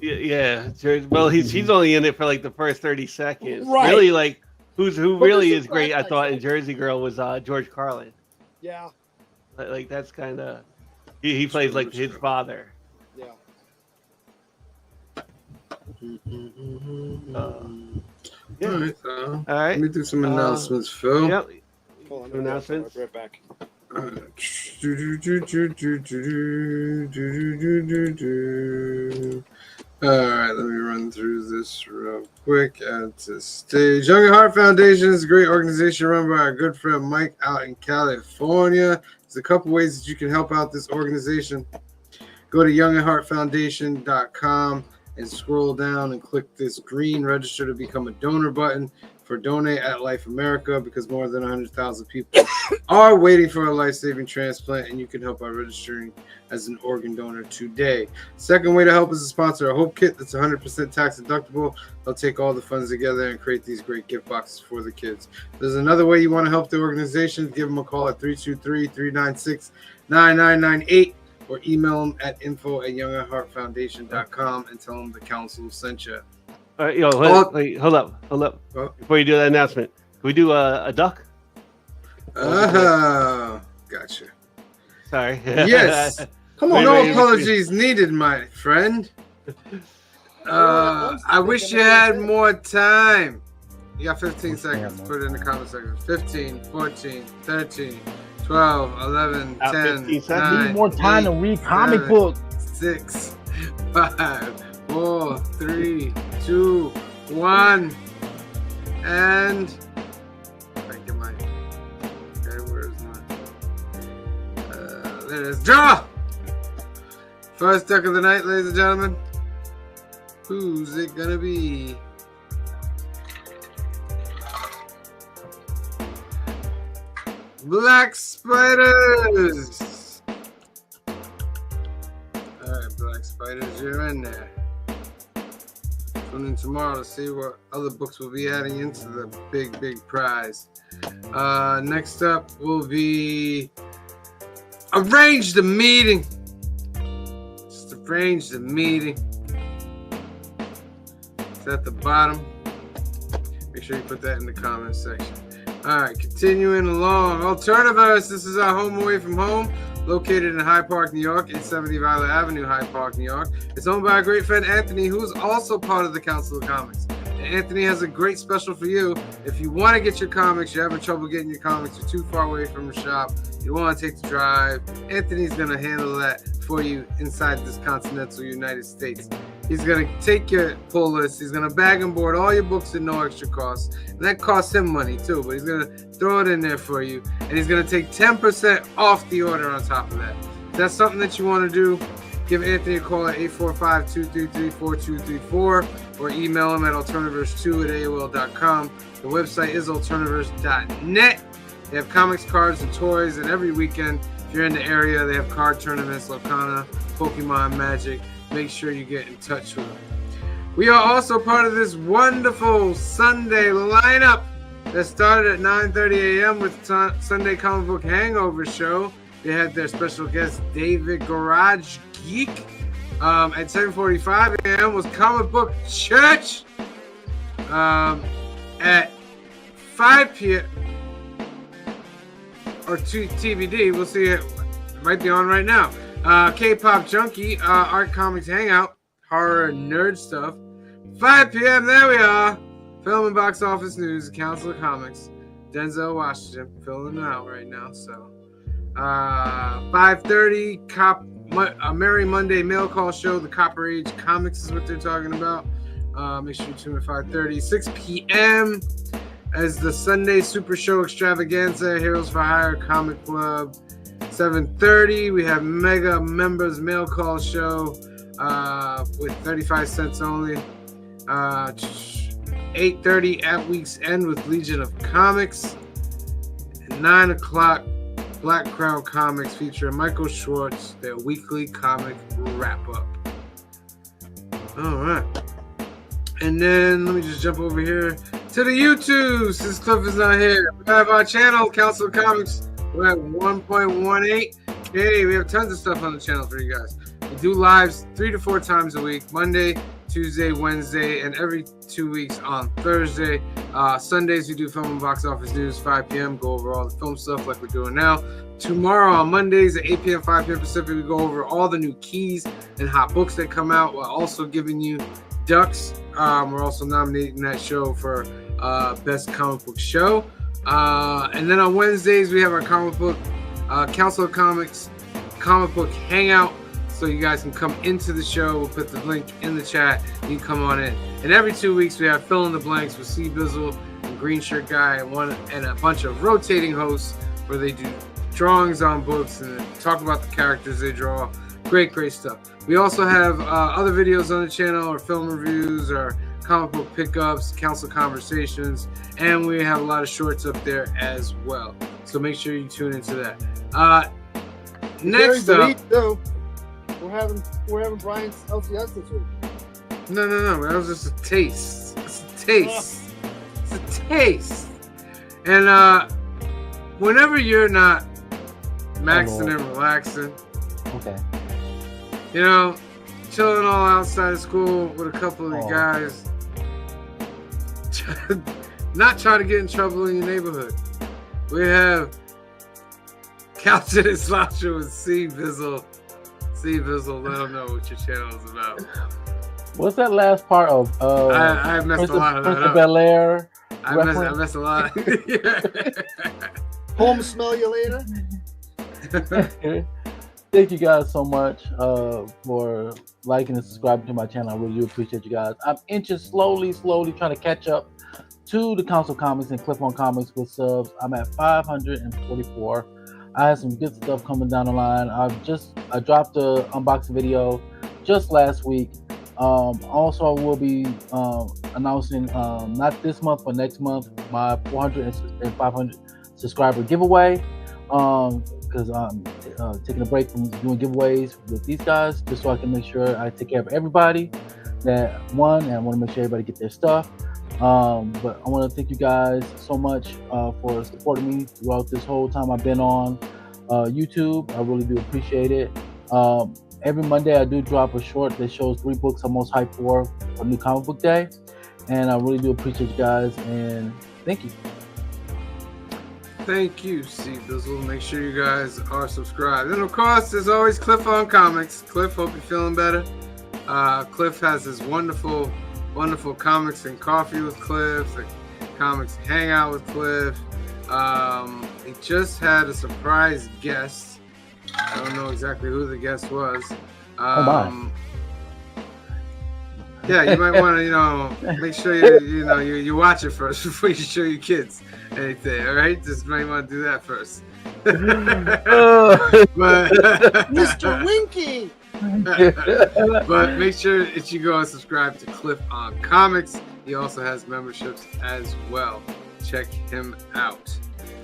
yeah. Jersey. Well, he's only in it for like the first 30 seconds. Right. Really, like who But really there's is some great? I flashbacks, thought in though. Jersey Girl was George Carlin. Yeah, Like that's kind of he plays like his father. yeah. Yeah. All right, so All let right. me do some announcements, Phil. Yep. Hold on, Some announcements. Right back. All right, let me run through this real quick. Add to stage. Young at Heart Foundation is a great organization run by our good friend Mike out in California. There's a couple ways that you can help out this organization. Go to youngatheartfoundation.com and scroll down and click this green register to become a donor button for Donate at Life America, because more than 100,000 people are waiting for a life-saving transplant, and you can help by registering as an organ donor today. Second way to help is to sponsor a Hope Kit that's 100% tax deductible. They'll take all the funds together and create these great gift boxes for the kids. There's another way you want to help the organization. Give them a call at 323-396-9998 or email them at info@youngatheartfoundation.com and tell them the council sent you. All right, wait, hold up. Oh. Before you do that announcement, can we do a duck? Oh, gotcha. Sorry. Yes. Come Wait, on, No wait, apologies needed, my friend. I wish you had more time. You got 15 seconds. Put it in the comment section. 15, 14, 13, 12, 11, Out 10, 15 seconds. 9, Need more time to 8, read comic 7, books. 6, 5, 4, 3, 2, 1. And thank you, Mike. Okay, where's my there it is. Draw! First duck of the night, ladies and gentlemen. Who's it gonna be? Black Spiders! Alright, Black Spiders, you're in there. Tune in tomorrow to see what other books will be adding into the big prize. Next up will be Arrange the Meeting. Just arrange the meeting. It's at the bottom. Make sure you put that in the comment section. Alright, continuing along. Alternaverse, this is our home away from home. Located in Hyde Park, New York, 870 Violet Avenue, Hyde Park, New York. It's owned by our great friend Anthony, who is also part of the Council of Comics. And Anthony has a great special for you. If you want to get your comics, you're having trouble getting your comics, you're too far away from the shop, you don't want to take the drive, Anthony's going to handle that for you inside this continental United States. He's going to take your pull list. He's going to bag and board all your books at no extra cost. And that costs him money too, but he's going to throw it in there for you. And he's going to take 10% off the order on top of that. If that's something that you want to do, give Anthony a call at 845-233-4234 or email him at alternaverse2@aol.com. The website is alternaverse.net. They have comics, cards, and toys, and every weekend, if you're in the area, they have card tournaments, Locana, Pokemon, Magic. Make sure you get in touch with them. We are also part of this wonderful Sunday lineup that started at 9:30 a.m. with Sunday Comic Book Hangover Show. They had their special guest, David Garage Geek. At 10:45 a.m. was Comic Book Church. At 5 p.m. or 2 TBD, we'll see it might be on right now. K-Pop Junkie, Art Comics Hangout, horror and nerd stuff. 5 p.m. There we are. Film and box office news, Council of Comics. Denzel Washington filling it out right now. So 5:30, Merry Monday mail call show. The Copper Age Comics is what they're talking about. Make sure you tune in at 5:30. 6 p.m. as the Sunday Super Show Extravaganza, Heroes for Hire Comic Club. 7:30, we have Mega Members Mail Call Show with 35 cents only. 8:30 at Week's End with Legion of Comics. 9 o'clock, Black Crown Comics featuring Michael Schwartz, their weekly comic wrap-up. All right. And then let me just jump over here to the YouTube since Cliff is not here. We have our channel, Council of Comics. We're at 1.18. Hey, we have tons of stuff on the channel for you guys. We do lives 3 to 4 times a week, Monday, Tuesday, Wednesday, and every 2 weeks on Thursday. Sundays, we do film and box office news, 5 p.m. Go over all the film stuff like we're doing now. Tomorrow on Mondays at 8 p.m., 5 p.m. Pacific, we go over all the new keys and hot books that come out while also giving you ducks. We're also nominating that show for Best Comic Book Show. And then on Wednesdays, we have our comic book, Council of Comics comic book hangout. So you guys can come into the show. We'll put the link in the chat. You can come on in. And every 2 weeks, we have Fill in the Blanks with C. Bizzle and Green Shirt Guy and a bunch of rotating hosts where they do drawings on books and talk about the characters they draw. Great stuff. We also have other videos on the channel, or film reviews, or comic book pickups, council conversations, and we have a lot of shorts up there as well. So make sure you tune into that. Next up, we're having Brian's LCS this week. No, that was just a taste. It's a taste. It's a taste. And whenever you're not maxing and relaxing, Okay. you know, chilling all outside of school with a couple of the guys, not trying to get in trouble in your neighborhood. We have Couching and Slouching with C Bizzle. C Bizzle, let them know what your channel is about. What's that last part of? I messed a lot of that Prince of up. Bel Air. I messed a lot. Home smell you later. Thank you guys so much for liking and subscribing to my channel. I really do appreciate you guys. I'm inching slowly trying to catch up to the Council Comics and Clip on Comics with subs. I'm at 544. I have some good stuff coming down the line. I dropped a unboxing video just last week. Also, I will be announcing not this month but next month my 400 and 500 subscriber giveaway. Because I'm taking a break from doing giveaways with these guys, just so I can make sure I take care of everybody that won, and I want to make sure everybody get their stuff. But I want to thank you guys so much for supporting me throughout this whole time I've been on YouTube. I really do appreciate it. Every Monday I do drop a short that shows 3 books I'm most hyped for New Comic Book Day, and I really do appreciate you guys, and thank you. Thank you, C Bizzle. Make sure you guys are subscribed. And of course, there's always Cliff on Comics. Cliff, hope you're feeling better. Cliff has his wonderful comics and coffee with Cliff, the comics hangout with Cliff. He just had a surprise guest. I don't know exactly who the guest was. Yeah, you might want to, make sure you watch it first before you show your kids anything. All right, just might want to do that first. But, Mr. Winky. but make sure that you go and subscribe to Cliff on Comics. He also has memberships as well. Check him out.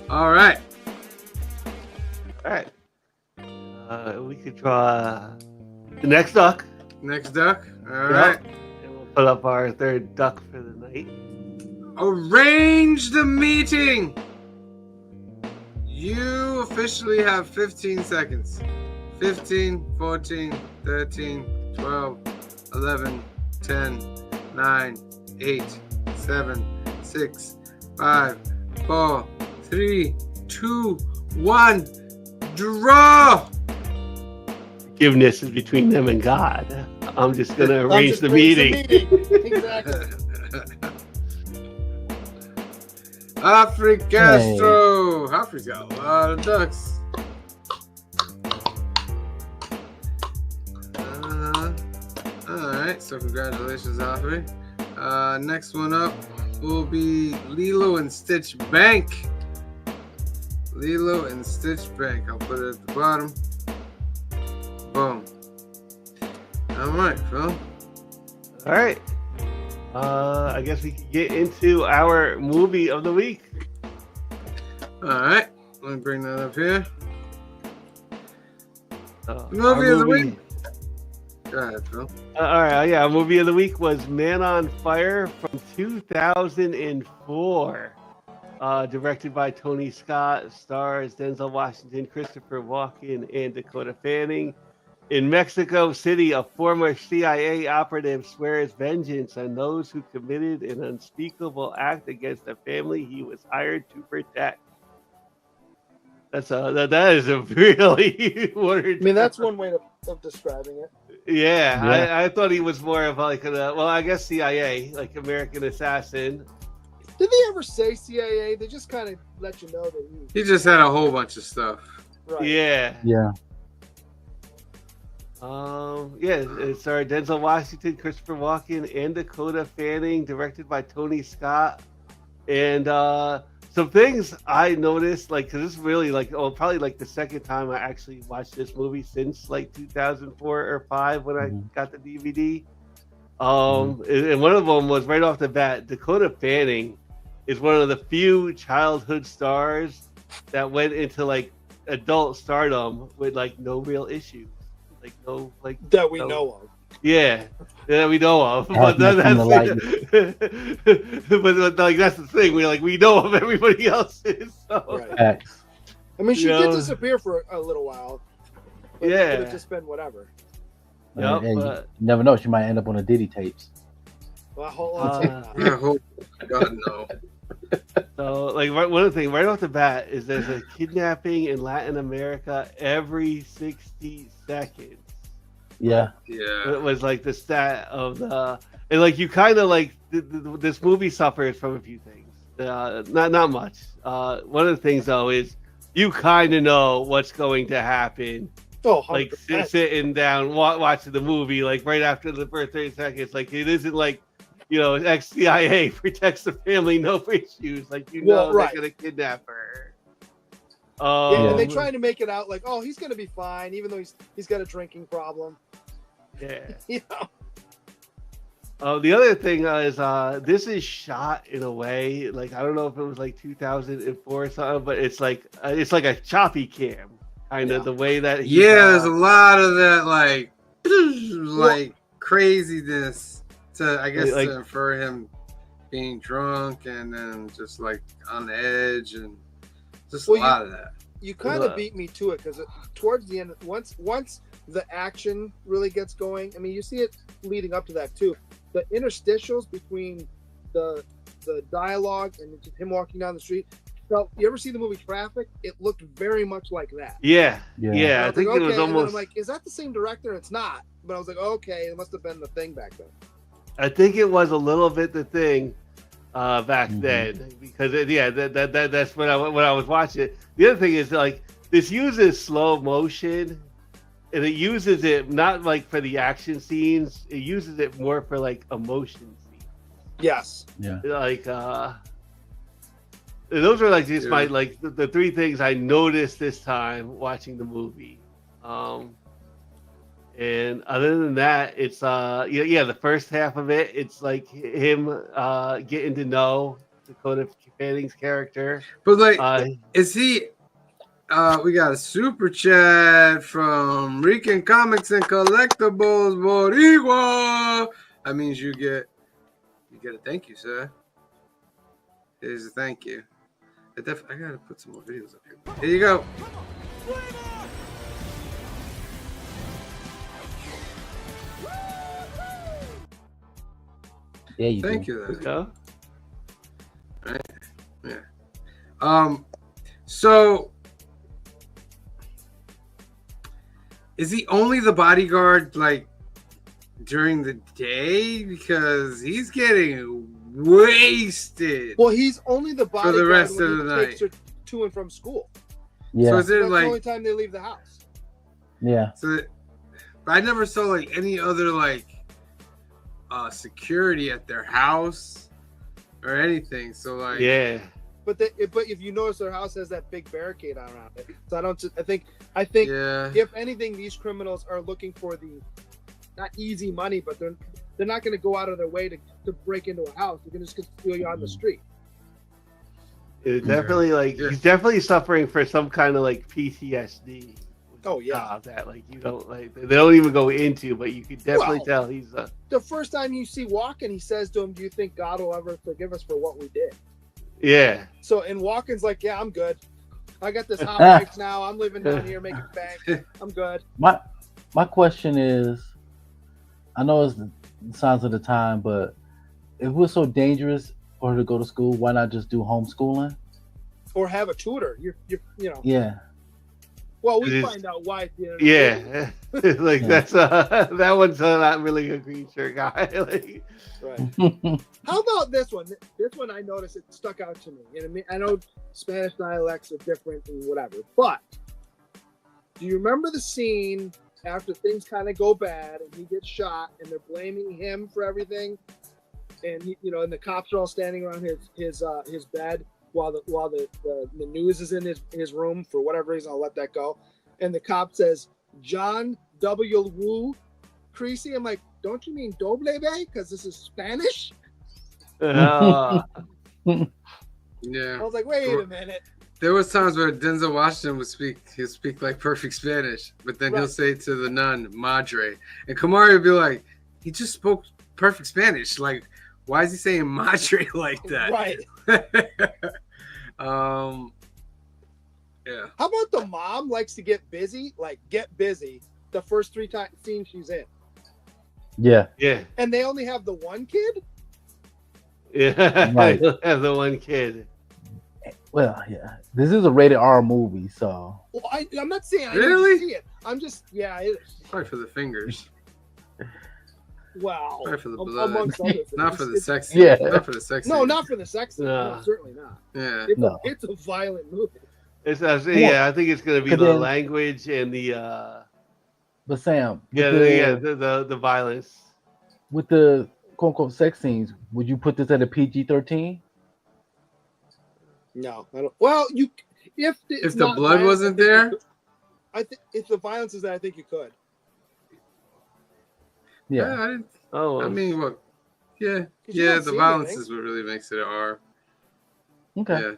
All right. We could draw the next duck. Next duck. All right. And we'll put up our third duck for the night. Arrange the meeting. You officially have 15 seconds. 15, 14, 13, 12, 11, 10, 9, 8, 7, 6, 5, 4, 3, 2, 1. Draw. Forgiveness is between them and God. I'm just going to arrange the meeting. Exactly. Africastro. Africa's got a lot of ducks. Alright, so congratulations, Afri. Next one up will be Lilo and Stitch Bank. Lilo and Stitch Bank. I'll put it at the bottom. Boom. Alright, Phil. Alright. I guess we can get into our movie of the week. Alright, let me bring that up here. Movie of the week. Go ahead, Phil. Our movie of the week was Man on Fire from 2004. Directed by Tony Scott, stars Denzel Washington, Christopher Walken, and Dakota Fanning. In Mexico City, a former CIA operative swears vengeance on those who committed an unspeakable act against the family he was hired to protect. That is a really word. I mean, that's one way of describing it. Yeah. I thought he was more of like I guess CIA, like American Assassin. Did they ever say CIA? They just kind of let you know that he just had a whole bunch of stuff. Right. Yeah. It starred Denzel Washington, Christopher Walken, and Dakota Fanning, directed by Tony Scott. And some things I noticed, like, because this is really probably like the second time I actually watched this movie since like 2004 or 5 when I got the DVD. And one of them was right off the bat, Dakota Fanning is one of the few childhood stars that went into like adult stardom with like no real issues. That we know of. Yeah, we know of. But that's the thing. We know of everybody else's. So. Right. I mean, she did disappear for a little while. But it could have just been whatever. And you never know, she might end up on the Diddy tapes. Well, I hope God no. So, like, one of the things right off the bat is there's a kidnapping in Latin America every 60 seconds. Yeah. Yeah. It was like the stat of the, and like you kind of like this movie suffers from a few things. Not much. One of the things though is you kind of know what's going to happen. Oh, Like 100%. sitting down watching the movie, like right after the first 30 seconds, like it isn't like, you know, ex-CIA protects the family, no issues. Like, you know, Right. they're gonna kidnap her. Yeah, and they Yeah. try to make it out like, oh, he's gonna be fine, even though he's got a drinking problem. Yeah. You know? The other thing is, this is shot in a way like I don't know if it was like 2004 or something, but it's like a choppy cam, kind of Yeah. the way that he. Yeah, there's a lot of that like craziness to I guess Like- to infer him being drunk and then just like on the edge and just Well, a lot of that. You kind of beat me to it because towards the end, once the action really gets going, I mean, you see it leading up to that too. The interstitials between the dialogue and just him walking down the street. So, you ever see the movie Traffic? It looked very much like that. Yeah. Yeah. Yeah. I was think like, it was okay, and then almost. I'm like, is that the same director? It's not. But I was like, okay, it must have been the thing back then. I think it was a little bit the thing back Mhm. then because that's when I was watching it. The other thing is like this uses slow motion, and it uses it not like for the action scenes. It uses it more for like emotion scenes. Yes. Yeah. Like those are like just my Yeah. like the three things I noticed this time watching the movie. And other than that, it's the first half of it, it's like him getting to know Dakota Fanning's character. But like, Uh, is he? We got a super chat from Rican Comics and Collectibles Boricua. That means you get a thank you, sir. Here's a thank you. I gotta put some more videos up here. Here you go. Yeah, you Thank do. you. Then. go. So is he only the bodyguard like during the day because he's getting wasted? Well, he's only the bodyguard rest when of he the takes her to and from school. Yeah. So is That's it the only like time they leave the house. Yeah. so? But I never saw like any other like security at their house or anything. So like Yeah. But if you notice, their house has that big barricade around it. So I think yeah. if anything, these criminals are looking for the not easy money, but they're not going to go out of their way to break into a house. They're going to just steal you on the street. It's definitely like Yeah. he's definitely suffering for some kind of like PTSD. Oh, yeah. That like you don't like they don't even go into, but you can definitely Well, tell he's The first time you see Walken, he says to him, "Do you think God will ever forgive us for what we did?" yeah. So, and Walken's like, "Yeah, I'm good. I got this hot mic now. I'm living down here making bank. I'm good." My question is, I know it's the signs of the time, but if we're so dangerous for her to go to school, why not just do homeschooling? Or have a tutor. You know. Yeah. Well, It we is- find out why. At the end of the Yeah. movie. Like Yeah. that's that one's not really a green shirt guy. Like, Right. How about this one? This one I noticed it stuck out to me. You know what I mean? I know Spanish dialects are different and whatever, but do you remember the scene after things kind of go bad and he gets shot and they're blaming him for everything? And and the cops are all standing around his bed while the news is in his room for whatever reason. I'll let that go. And the cop says, "John W. Wu Creasy." I'm like, don't you mean doble because this is Spanish? uh, I Yeah. was like, wait a minute. There was times where Denzel Washington he'll speak like perfect Spanish, but then he'll Right. say to the nun, "Madre," and Kamari would be like, "He just spoke perfect Spanish. Like, why is he saying madre like that?" Right. Yeah. How about the mom likes to get busy? Like, get busy the first 3 scenes she's in. Yeah. yeah. And they only have the one kid? Yeah, Right. he'll have the one kid. Well, yeah. This is a rated R movie, so Well, I'm not saying I Really? didn't see it. I'm just Probably for the fingers. wow. Probably for the blood. Amongst other things. Not for the It's- sex. Yeah. Not for the sex. No, scene. not for the sex. No. No, certainly not. Yeah. No. It's a violent movie. Yeah, I think it's gonna be But the then- language and the but Sam, the violence. with the quote unquote sex scenes, would you put this at a PG-13? No, I don't. Well, if it's the not blood violent, wasn't I think you there? could- I think if the violence is there, I think you could. Yeah. I didn't. Oh, I mean, what? Yeah. 'Cause you Yeah. don't The see violence anything. is what really makes it an R. Okay. Yeah.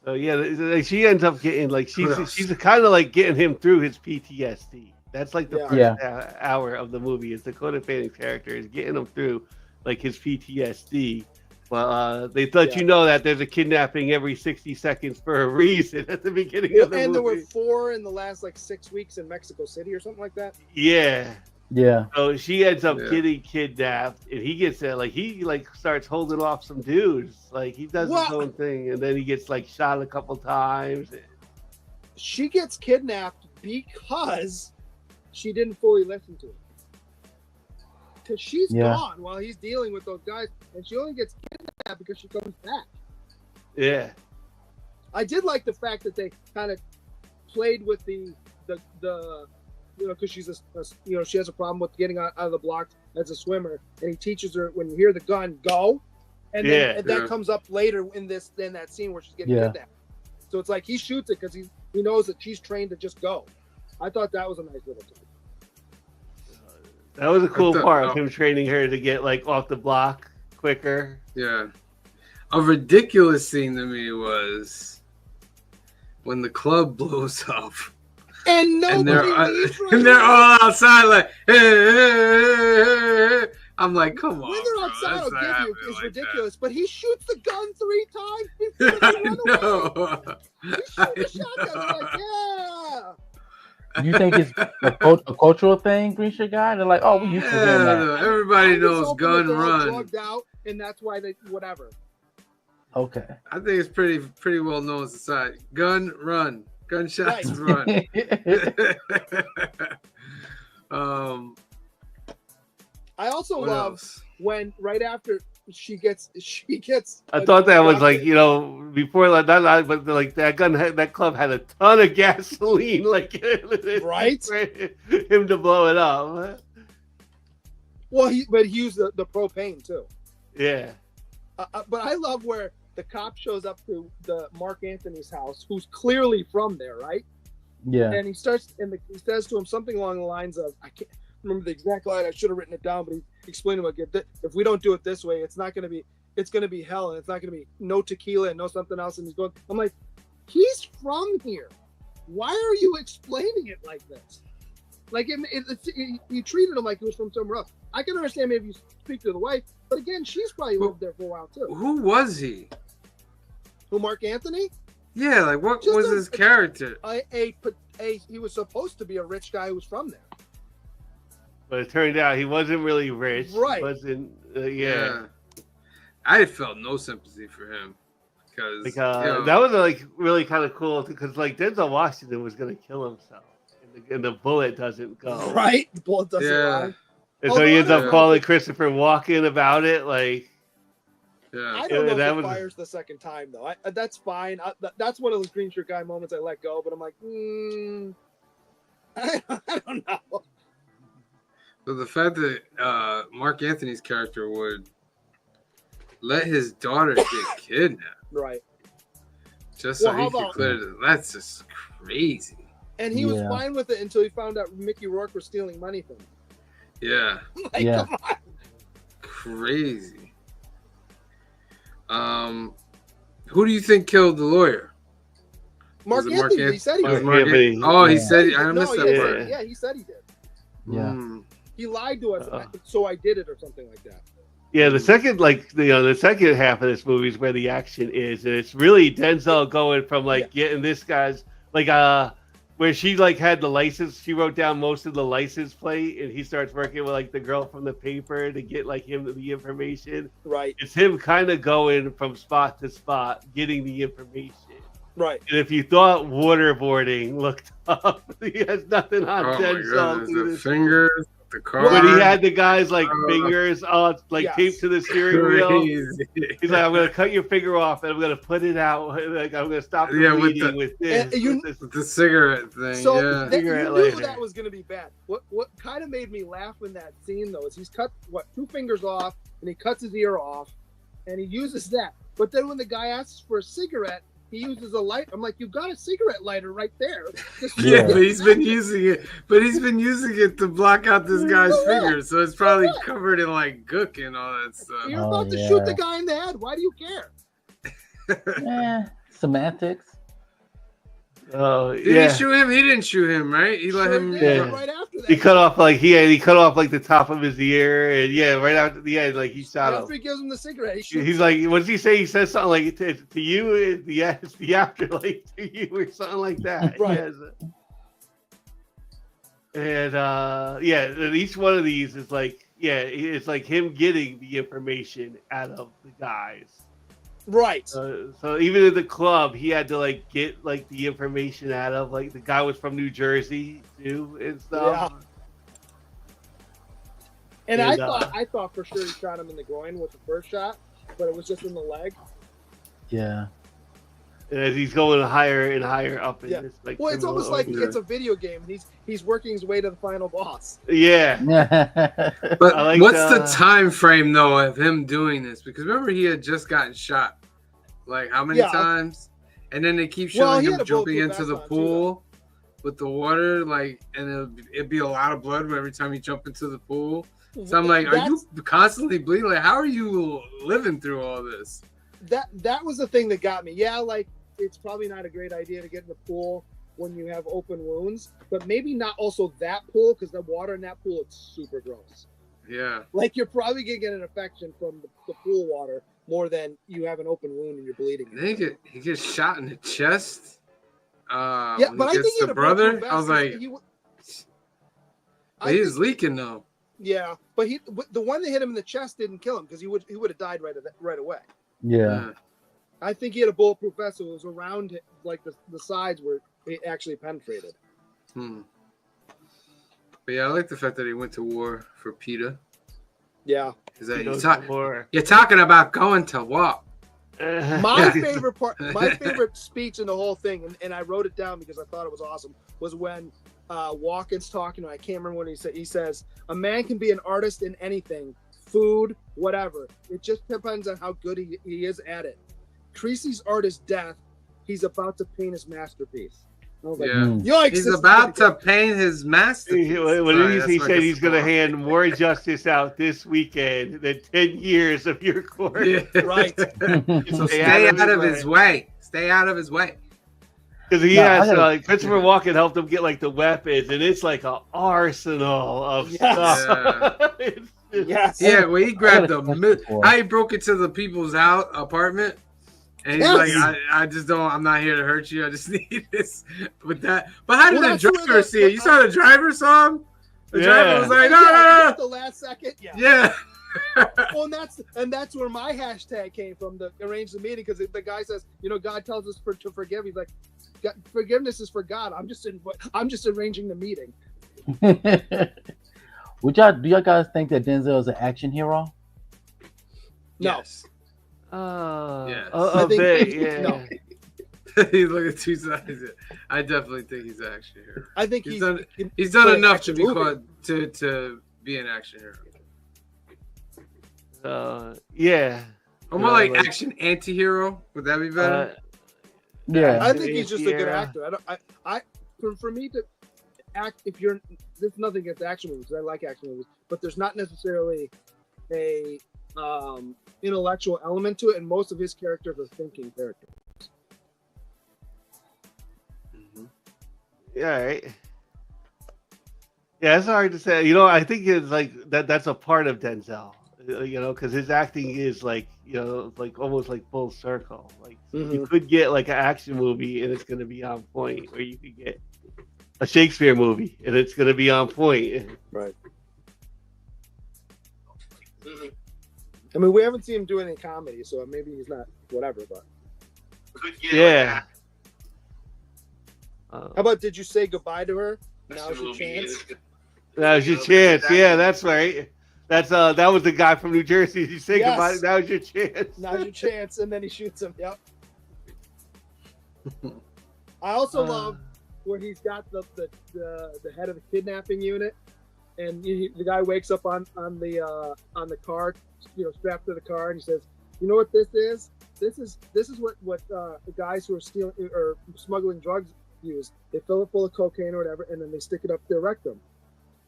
so yeah, like, she ends up getting like What else? she's kind of like getting him through his PTSD. That's like the Yeah. first Yeah. hour of the movie. Is Dakota Fanning's character is getting him through like his PTSD. Well, they let Yeah. you know that there's a kidnapping every 60 seconds for a reason at the beginning of the And there were movie. 4 in the last 6 weeks in Mexico City or something like that. Yeah. Yeah. So she ends up Yeah. getting kidnapped, and he gets there. Like he starts holding off some dudes. Like he does What? his own thing, and then he gets shot a couple times. She gets kidnapped because she didn't fully listen to him. Because she's Yeah. gone while he's dealing with those guys, and she only gets kidnapped because she comes back. Yeah. I did like the fact that they kind of played with the because she's she has a problem with getting out of the blocks as a swimmer, and he teaches her when you hear the gun, go, and then Yeah. and that Yeah. comes up later in that scene where she's getting Yeah. kidnapped. So it's like he shoots it because he knows that she's trained to just go. I thought that was a nice little touch. That was a cool thought- part of him training her to get off the block quicker. Yeah. A ridiculous scene to me was when the club blows up And nobody and they're leaves right and they're away. all outside like, hey, hey, hey, hey. I'm like, come on. When they're bro, outside, that's I'll not give you happening is like ridiculous. But he shoots the gun 3 times that. before they run I away. know. He shoots the shotgun. They're like, yeah. You think it's a cultural thing, Green Shirt Guy? They're like, oh, we used to doing Yeah, that. no, everybody I'm just knows hoping gun that they're all run. drugged out, and that's why they whatever. Okay. I think it's pretty well known in society. Gun run. Gunshots Right. run. I also What love else? when right after she gets. I thought that was before but that club had a ton of gasoline, Right? for him to blow it up. Well, he used the propane too. Yeah. But I love where the cop shows up to the Mark Anthony's house, who's clearly from there, right? Yeah. And he starts, he says to him something along the lines of, I can't remember the exact line. I should have written it down, but he explained to him again, if we don't do it this way, it's going to be hell, and it's not going to be no tequila and no something else. And I'm like, he's from here. Why are you explaining it like this? Like you treated him like he was from somewhere else. I can understand maybe you speak to the wife, but again, she's probably lived there for a while too. Who was he? Who, Mark Anthony? Yeah, like what Just was a- his character? He was supposed to be a rich guy who was from there. But it turned out he wasn't really rich. Right. He wasn't. Yeah. I felt no sympathy for him because That was really kind of cool because Denzel Washington was gonna kill himself, and the bullet doesn't go. Right? The bullet doesn't Yeah. lie. And so he ends Yeah. up calling Christopher Walken about it. yeah. I don't know that if it was- fires the second time though. That's fine. That's one of those green shirt guy moments I let go. But I'm like, I don't know. So the fact that Mark Anthony's character would let his daughter get kidnapped Right. just so Well, how he could about- clear it, that's just crazy. And he was Yeah. fine with it until he found out Mickey Rourke was stealing money from him. Yeah, Like, Yeah. come on. crazy. Who do you think killed the lawyer? Mark Was it Mark Anthony. He Anthony? said he Was Mark did. Mark Anthony. Anthony? Oh, he Yeah. said I No, missed yeah, that he part. said- yeah, he said he did. Yeah. Mm. He lied to us, Uh-oh. so I did it or something like that. Yeah, the second the second half of this movie is where the action is, and it's really Denzel going from Yeah. getting this guy's where she like had the license. She wrote down most of the license plate, and he starts working with like the girl from the paper to get like him the information. Right. It's him kind of going from spot to spot, getting the information. Right. And if you thought waterboarding looked up, he has nothing on Oh my Denzel. goodness, through the this. fingers, the car. But he had the guy's like Oh. fingers on like Yes. taped to the steering wheel. Crazy. He's like, I'm gonna cut your finger off and I'm gonna put it out. Like I'm gonna stop the Yeah, with bleeding the- with this. And you- with this. With the cigarette thing. So yeah. that, you Cigarette knew later. that was going to be bad. What kind of made me laugh in that scene though is he's cut 2 fingers off and he cuts his ear off, and he uses that. But then when the guy asks for a cigarette, he uses a light. I'm like, you've got a cigarette lighter right there. Just Yeah, Yeah. but he's been using it. But he's been using it to block out this guy's Yeah. fingers, so it's probably Yeah. covered in like gook and all that stuff. You're Oh, about to yeah. shoot the guy in the head. Why do you care? Semantics. Oh Did yeah. he shoot him? He didn't shoot him, right? He let Sure him. did, Yeah. right after that. He cut off like he cut off like the top of his ear, and yeah, right after the end, like he shot After him. he gives him the cigarette, he shoots He's like, what does he say? He says something like, to you, it's the afterlife to you, or something like that. Right. Yes. And yeah, and each one of these is like, yeah, it's like him getting the information out of the guys. right. So even at the club, he had to like get like the information out of like the guy was from New Jersey too and stuff. And And, I thought for sure he shot him in the groin with the first shot, but it was just in the leg. Yeah. And as he's going higher and higher up in Yeah. this like Well, it's criminal almost like organization. it's a video game, and he's working his way to the final boss. Yeah. But I like what's the- the time frame though of him doing this? Because remember he had just gotten shot, like how many Yeah. times? And then they keep Well, showing he him had a jumping bulletproof into the vest on, too, pool with the water, like, and it'd be a lot of blood every time you jump into the pool. So I'm like, are you constantly bleeding? Like, how are you living through all this? That was the thing that got me. Yeah, like it's probably not a great idea to get in the pool when you have open wounds, but maybe not also that pool, because the water in that pool is super gross. Yeah. Like you're probably gonna get an infection from the pool water more than you have an open wound and you're bleeding. And then he gets shot in the chest. Yeah, when but I he think gets he had the a brother. bulletproof I was vest. like, I he think- was leaking though. yeah, but the one that hit him in the chest didn't kill him because he would have died right away. Yeah. I think he had a bulletproof vest, so it was around it, like the sides where it actually penetrated. Hmm. But yeah, I like the fact that he went to war for PETA. Yeah. Is that He you knows talk, more. you're talking about going to war? My favorite part, my favorite speech in the whole thing, and I wrote it down because I thought it was awesome, was when Walken's talking. I can't remember what he said. He says, "A man can be an artist in anything, food, whatever. It just depends on how good he is at it. Creasy's art is death. He's about to paint his masterpiece." I was like, Yeah. Mm. Yikes! He's this is about pretty to paint his masterpiece. When Sorry, he that's like said a he's going to spoiler. hand more justice out this weekend than 10 years of your court. Yeah. Right. So Stay stay out out of of his his way. Stay out of his way. Because he No, I has, gotta- Christopher Walken helped him get like the weapons, and it's like an arsenal of Yes. stuff. It's just- Yes. Yeah, well, he grabbed got a the question for how he broke into the people's apartment, and he's Yes. like, I just don't. I'm not here to hurt you. I just need this with that. But how did Well, the that's where driver the- see it? You saw the driver saw him. The Yeah. driver was like, Yeah, no, at the last second. Yeah. yeah. Well, and that's where my hashtag came from, the arrange the meeting, because the guy says, God tells us to forgive. He's like, forgiveness is for God. I'm just arranging the meeting. Do y'all guys think that Denzel is an action hero? No. Yes. A I think- bit, yeah. no. He's looking at two sides. I definitely think he's an action hero. I think He's he's done- he- He's done play an enough to action be movie. called to be an action hero. Yeah. Or more like like- action anti-hero. Would that be better? Yeah. I think he's just a good Yeah. actor. For me to act, there's nothing against action movies. I like action movies, but there's not necessarily a intellectual element to it, and most of his characters are thinking characters. Mhm. Yeah, right. Yeah, it's hard to say. I think it's like that's a part of Denzel, because his acting is like, like almost like full circle. Like you could get like an action movie and it's going to be on point, or you could get a Shakespeare movie, and it's going to be on point. Right. I mean, we haven't seen him do any comedy, so maybe he's not whatever. But Yeah. how about did you say goodbye to her? Now's your chance. That was your chance. Yeah, that's right. That was the guy from New Jersey. You say Yes. goodbye. That was your chance. Now's your chance, and then he shoots him. Yep. I also love where he's got the head of the kidnapping unit, and the guy wakes up on the car, strapped to the car, and he says, "You know what this is? This is what the guys who are stealing or smuggling drugs use. They fill it full of cocaine or whatever, and then they stick it up their rectum.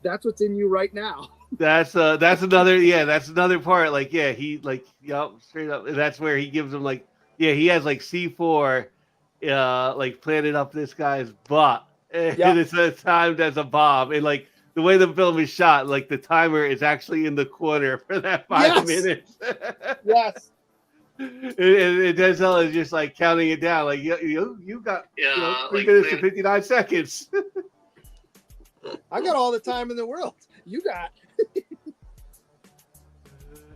That's what's in you right now." That's another part. Like, yeah, he straight up. That's where he gives him he has C4, planted up this guy's butt, and it's timed as a bomb. And the way the film is shot, the timer is actually in the corner for that 5 minutes. Yes. And Denzel is just counting it down. You got 3 minutes and 59 seconds. I got all the time in the world. You got.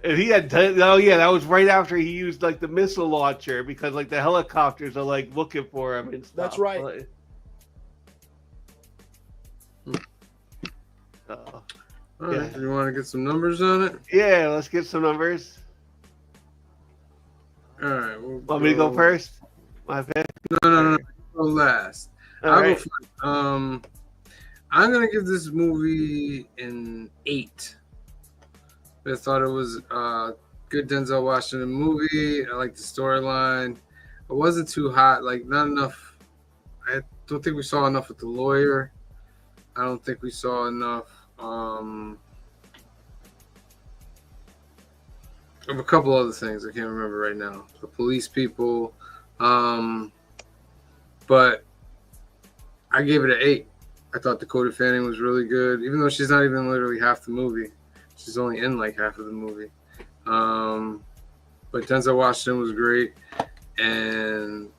And he had that was right after he used the missile launcher because the helicopters are looking for him and stuff. That's right. All right, you want to get some numbers on it? Yeah, let's get some numbers. All right. Want me to go first? My bad. No. Go last. I'll go first. I'm gonna give this movie an 8. I thought it was a good Denzel Washington movie. I like the storyline. It wasn't too hot. Not enough. I don't think we saw enough with the lawyer. I don't think we saw enough of a couple other things I can't remember right now. The police people. But I gave it an 8. I thought Dakota Fanning was really good, even though she's not even literally half the movie. She's only in half of the movie. But Denzel Washington was great. And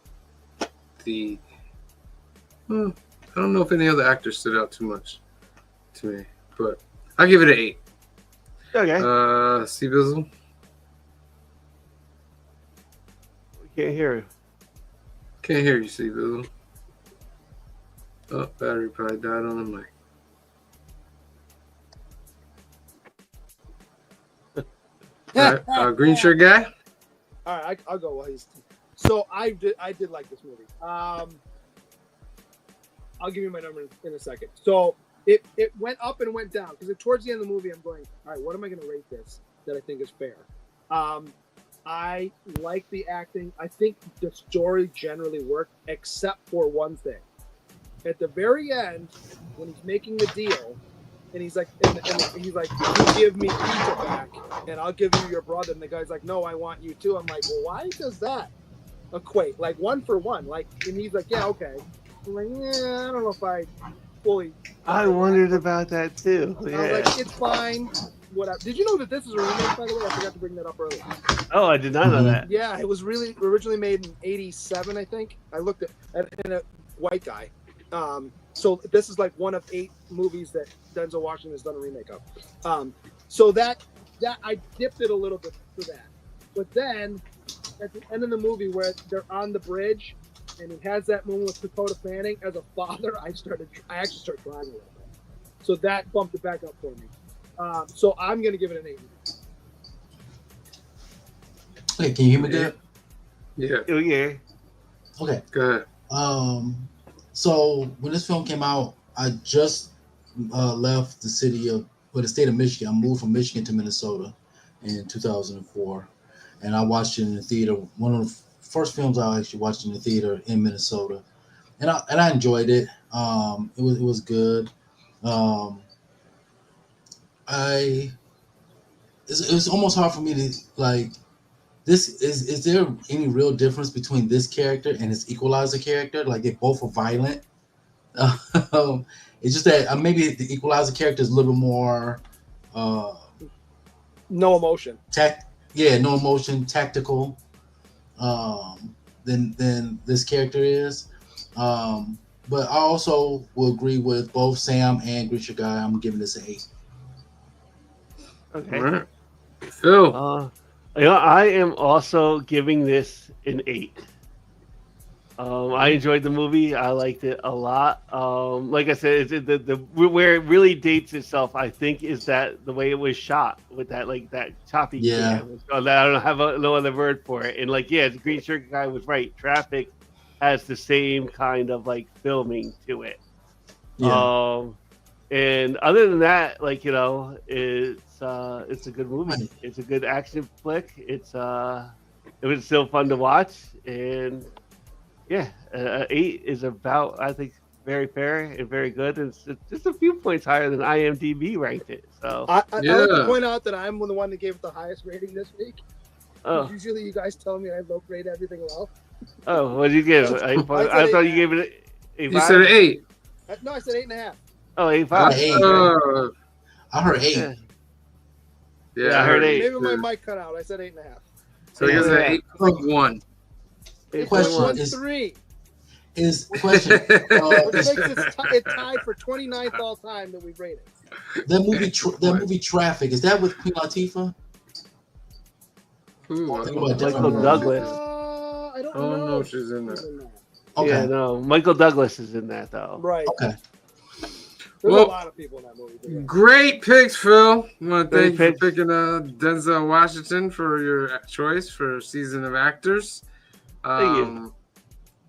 I don't know if any other actors stood out too much to me, but I'll give it an 8. Okay. C Bizzle. We can't hear you. Can't hear you, C Bizzle. Oh, battery probably died on the mic. All right, green shirt guy. All right, I'll go while he's. So I did like this movie. I'll give you my number in a second. So it went up and went down because towards the end of the movie, I'm going, all right, what am I going to rate this that I think is fair? I like the acting. I think the story generally worked, except for one thing. At the very end, when he's making the deal, and he's like, and he's like, "You give me pizza back, and I'll give you your brother." And the guy's like, "No, I want you too." I'm like, "Well, why does that equate? 1 for 1?" And he's like, "Yeah, okay." I'm like, "Yeah, I don't know if I fully." I wondered about that too. Yeah. I was like, "It's fine." Whatever. Did you know that this is a remake, by the way? I forgot to bring that up earlier. Oh, I did not know that. Yeah, it was really originally made in '87, I think. I looked at a white guy. So this is one of 8 movies that Denzel Washington has done a remake of. So that I dipped it a little bit for that. But then at the end of the movie where they're on the bridge and he has that moment with Dakota Fanning as a father, I actually started crying a little bit. So that bumped it back up for me. So I'm gonna give it an 8. Hey, can you hear me good? Yeah. Oh, yeah. Okay. Go ahead. So when this film came out, I just left the state of Michigan. I moved from Michigan to Minnesota in 2004, and I watched it in the theater. One of the first films I actually watched in the theater in Minnesota, and I enjoyed it. It was good. It was almost hard for me to this is there any real difference between this character and his Equalizer character? They both are violent. It's just that maybe the Equalizer character is a little bit more no emotion. No emotion, tactical than this character is. But but I also will agree with both Sam and Grisha Guy. I'm giving this an 8. Okay. All right. Phil. I am also giving this an 8. I enjoyed the movie. I liked it a lot. Like I said, the where it really dates itself, I think, is that the way it was shot with that choppy cam. So I don't have no other word for it. And the Green Shirt Guy was right. Traffic has the same kind of filming to it. Yeah. And other than that, it's a good movie. It's a good action flick. It was still fun to watch, and 8 is about, I think, very fair and very good. And it's just a few points higher than IMDb ranked it. So I like to point out that I'm the one that gave it the highest rating this week. Oh. Usually you guys tell me I low grade everything well. Oh, what did you give? I thought you gave it You said an 8. No, I said 8.5. Oh, 8.5. I heard 8. Yeah, I heard 8. Maybe my mic cut out. I said 8.5. So he said 8.1. Question is 3. Question. Which makes it tied for 29th all time that we've rated. That movie Traffic, is that with Queen Latifah? Michael Douglas. I don't know if she's in that. Okay. Yeah, no, Michael Douglas is in that though. Right. Okay. There's a lot of people in that movie. Great picks, Phil. I want to thank you for picking Denzel Washington for your choice for Season of Actors. Thank you.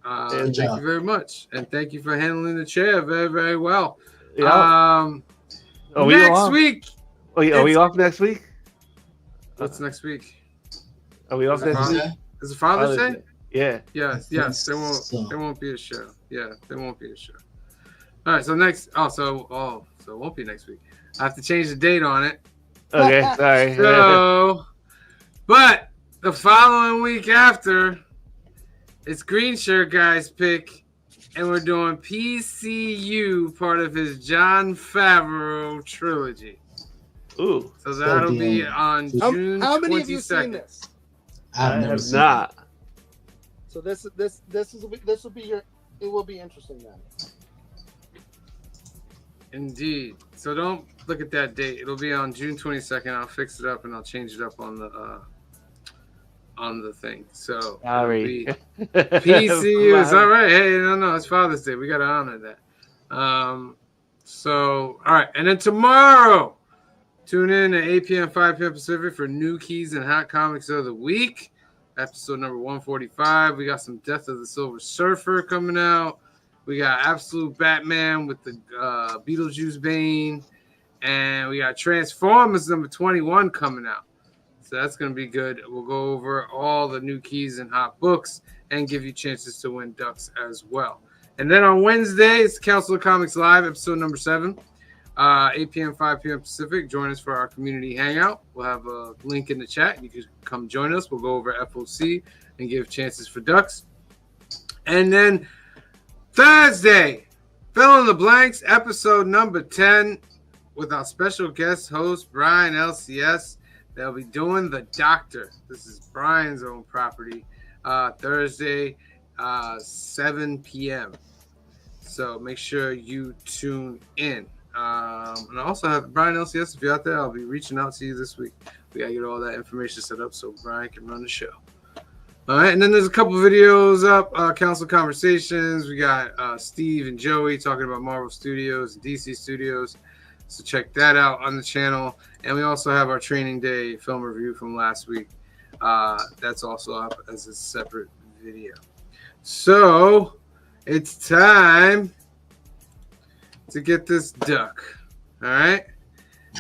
Thank you very much, and thank you for handling the chair very, very well. Yeah. Next week. Are we off next week? What's next week? Are we off next week? Is it Father's Day? Yeah. Yes. There won't be a show. Yeah, there won't be a show. All right. So next. So it won't be next week. I have to change the date on it. Okay. Sorry. So, but the following week after, it's Green Shirt Guy's pick, and we're doing PCU, part of his Jon Favreau trilogy. Ooh. So that'll be on June 22nd. How many of you seen this? I have not. So this will be it will be interesting then. Indeed. So don't look at that date. It'll be on June 22nd. I'll fix it up and I'll change it up on the thing. So sorry. PCU is all right. Hey, no, it's Father's Day. We gotta honor that. So all right, and then tomorrow, tune in at 8 p.m. 5 p.m. Pacific for New Keys and Hot Comics of the Week. Episode number 145. We got some Death of the Silver Surfer coming out. We got Absolute Batman with the Beetlejuice Bane. And we got Transformers number 21 coming out. So that's going to be good. We'll go over all the New Keys and Hot books and give you chances to win ducks as well. And then on Wednesday, it's Council of Comics Live, episode number 7. 8 p.m., 5 p.m. Pacific. Join us for our community hangout. We'll have a link in the chat. You can come join us. We'll go over FOC and give chances for ducks. And then Thursday, Fill in the Blanks, episode number 10, with our special guest host, Brian LCS. They'll be doing The Doctor. This is Brian's own property. Thursday, 7 p.m. So make sure you tune in. And I also have Brian LCS. If you're out there, I'll be reaching out to you this week. We got to get all that information set up so Brian can run the show. All right, and then there's a couple videos up. Council Conversations. We got Steve and Joey talking about Marvel Studios and DC Studios. So check that out on the channel. And we also have our Training Day film review from last week. That's also up as a separate video. So it's time to get this duck. All right.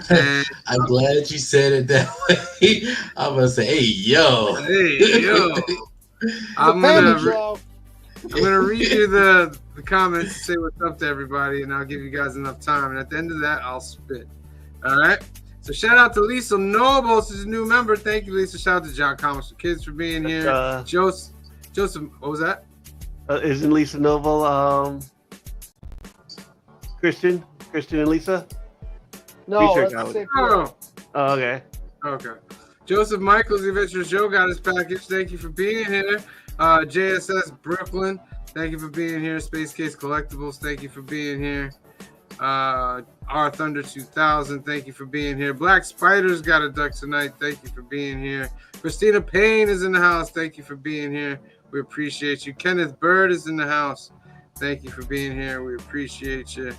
And I'm glad you said it that way. I'm gonna say, hey yo. I'm gonna read you the comments, say what's up to everybody, and I'll give you guys enough time. And at the end of that, I'll spit. All right. So shout out to Lisa Noble, she's a new member. Thank you, Lisa. Shout out to John Comics for Kids for being here. Joseph, what was that? Isn't Lisa Noble Christian and Lisa? No, that's the same Oh, okay. Joseph Michaels, the Adventurous Joe, got his package. Thank you for being here. JSS Brooklyn, thank you for being here. Space Case Collectibles, thank you for being here. R Thunder 2000, thank you for being here. Black Spider's got a duck tonight, thank you for being here. Christina Payne is in the house, thank you for being here. We appreciate you. Kenneth Bird is in the house, thank you for being here. We appreciate you.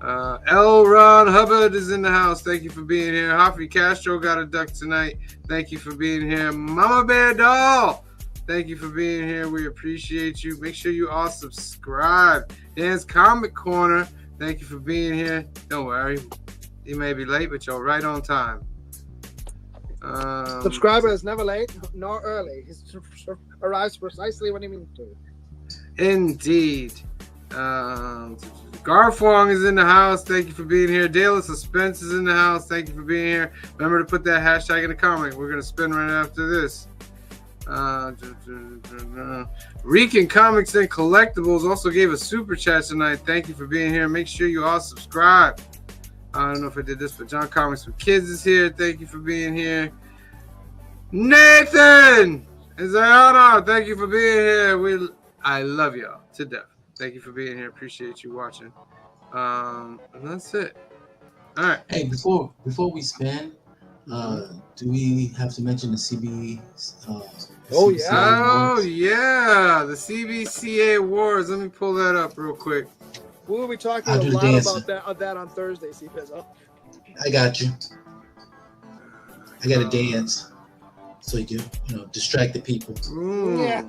L. Ron Hubbard is in the house. Thank you for being here. Hafi Castro got a duck tonight. Thank you for being here. Mama Bear Doll, thank you for being here. We appreciate you. Make sure you all subscribe. Dan's Comic Corner, thank you for being here. Don't worry, you may be late, but you're right on time. Subscriber is never late nor early. He arrives precisely when he means to. Indeed. Garfong is in the house. Thank you for being here. Dale of Suspense is in the house. Thank you for being here. Remember to put that hashtag in the comment. We're going to spin right after this. Rican Comics and Collectibles also gave a super chat tonight. Thank you for being here. Make sure you all subscribe. I don't know if I did this, but John Comics for Kids is here. Thank you for being here. Nathan Zayana, thank you for being here. I love y'all to death. Thank you for being here. Appreciate you watching. And that's it. All right. Hey, before we spin, do we have to mention the CB? Oh, CBCA Oh awards? yeah, the CBCA Awards. Let me pull that up real quick. We will be talking I'll a do the lot dancing. about that on Thursday, C-Pizzo. I got you. I got to dance so you can, distract the people. Yeah.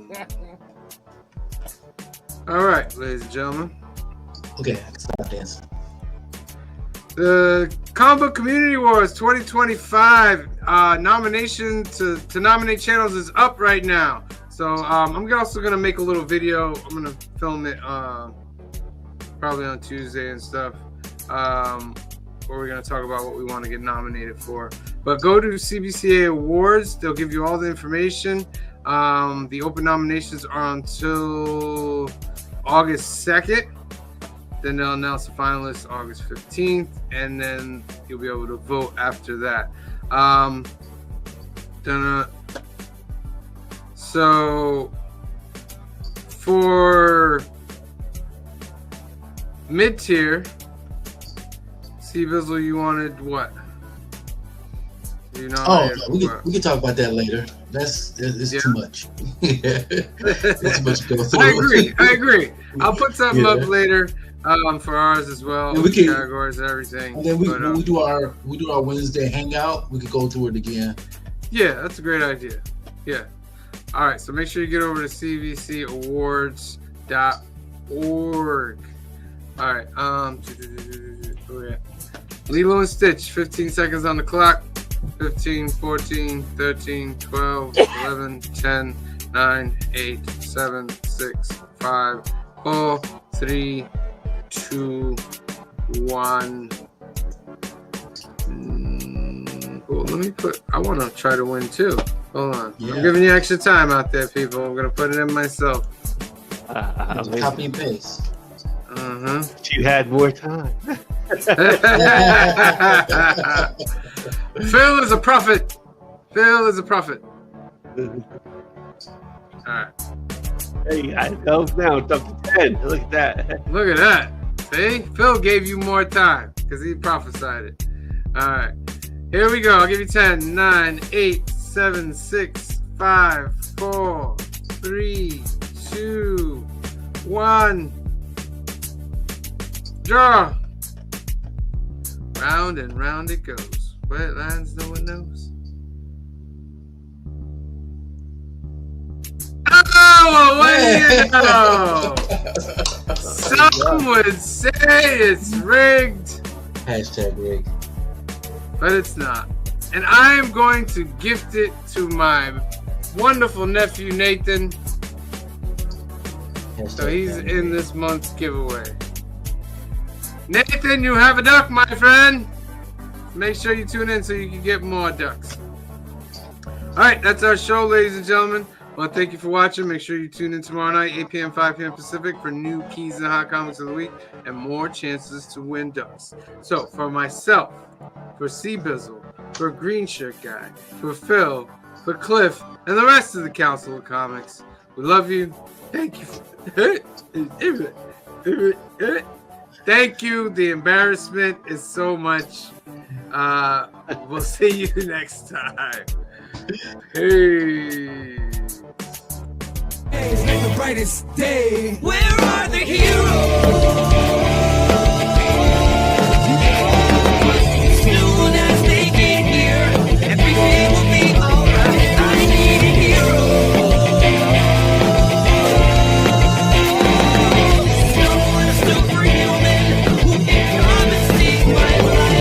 All right, ladies and gentlemen. Okay, I can stop dancing. The Comic Book Community Awards 2025 nomination to nominate channels is up right now. So I'm also gonna make a little video. I'm gonna film it probably on Tuesday and stuff. Where we're gonna talk about what we want to get nominated for. But go to CBCA Awards. They'll give you all the information. The open nominations are until August 2nd. Then they'll announce the finalists August 15th, and then you'll be able to vote after that. So for mid-tier, C-Bizzle, you wanted what? We can talk about that later. It's too much. That's too much to go through. I agree. I'll put something up later for ours as well. Yeah, we can, categories and everything. And then when we do our Wednesday hangout, we could go through it again. Yeah, that's a great idea. Yeah. All right. So make sure you get over to cbcawards.org. All right. Lilo and Stitch, 15 seconds on the clock. 15, 14, 13, 12, 11, 10, 9, 8, 7, 6, 5, 4, 3, 2, 1. I want to try to win too. Hold on. Yeah. I'm giving you extra time out there, people. I'm going to put it in myself. Copy and paste. You had more time. Phil is a prophet. Phil is a prophet. All right. Hey, I know now. It's up to 10. Look at that. Look at that. See? Phil gave you more time because he prophesied it. All right. Here we go. I'll give you 10, 9, 8, 7, 6, 5, 4, 3, 2, 1. Draw. Round and round it goes. Where it lands, no one knows. Oh, what do you know? Some would say it's rigged. Hashtag rigged. But it's not. And I am going to gift it to my wonderful nephew, Nathan. So he's in this month's giveaway. Nathan, you have a duck, my friend. Make sure you tune in so you can get more ducks. All right, that's our show, ladies and gentlemen. Well, thank you for watching. Make sure you tune in tomorrow night, 8 p.m., 5 p.m. Pacific, for new keys and hot comics of the week and more chances to win ducks. So, for myself, for C-Bizzle, for Green Shirt Guy, for Phil, for Cliff, and the rest of the Council of Comics, We love you. Thank you. Thank you. The embarrassment is so much. We'll see you next time. Hey. Make the brightest day. Where are the heroes?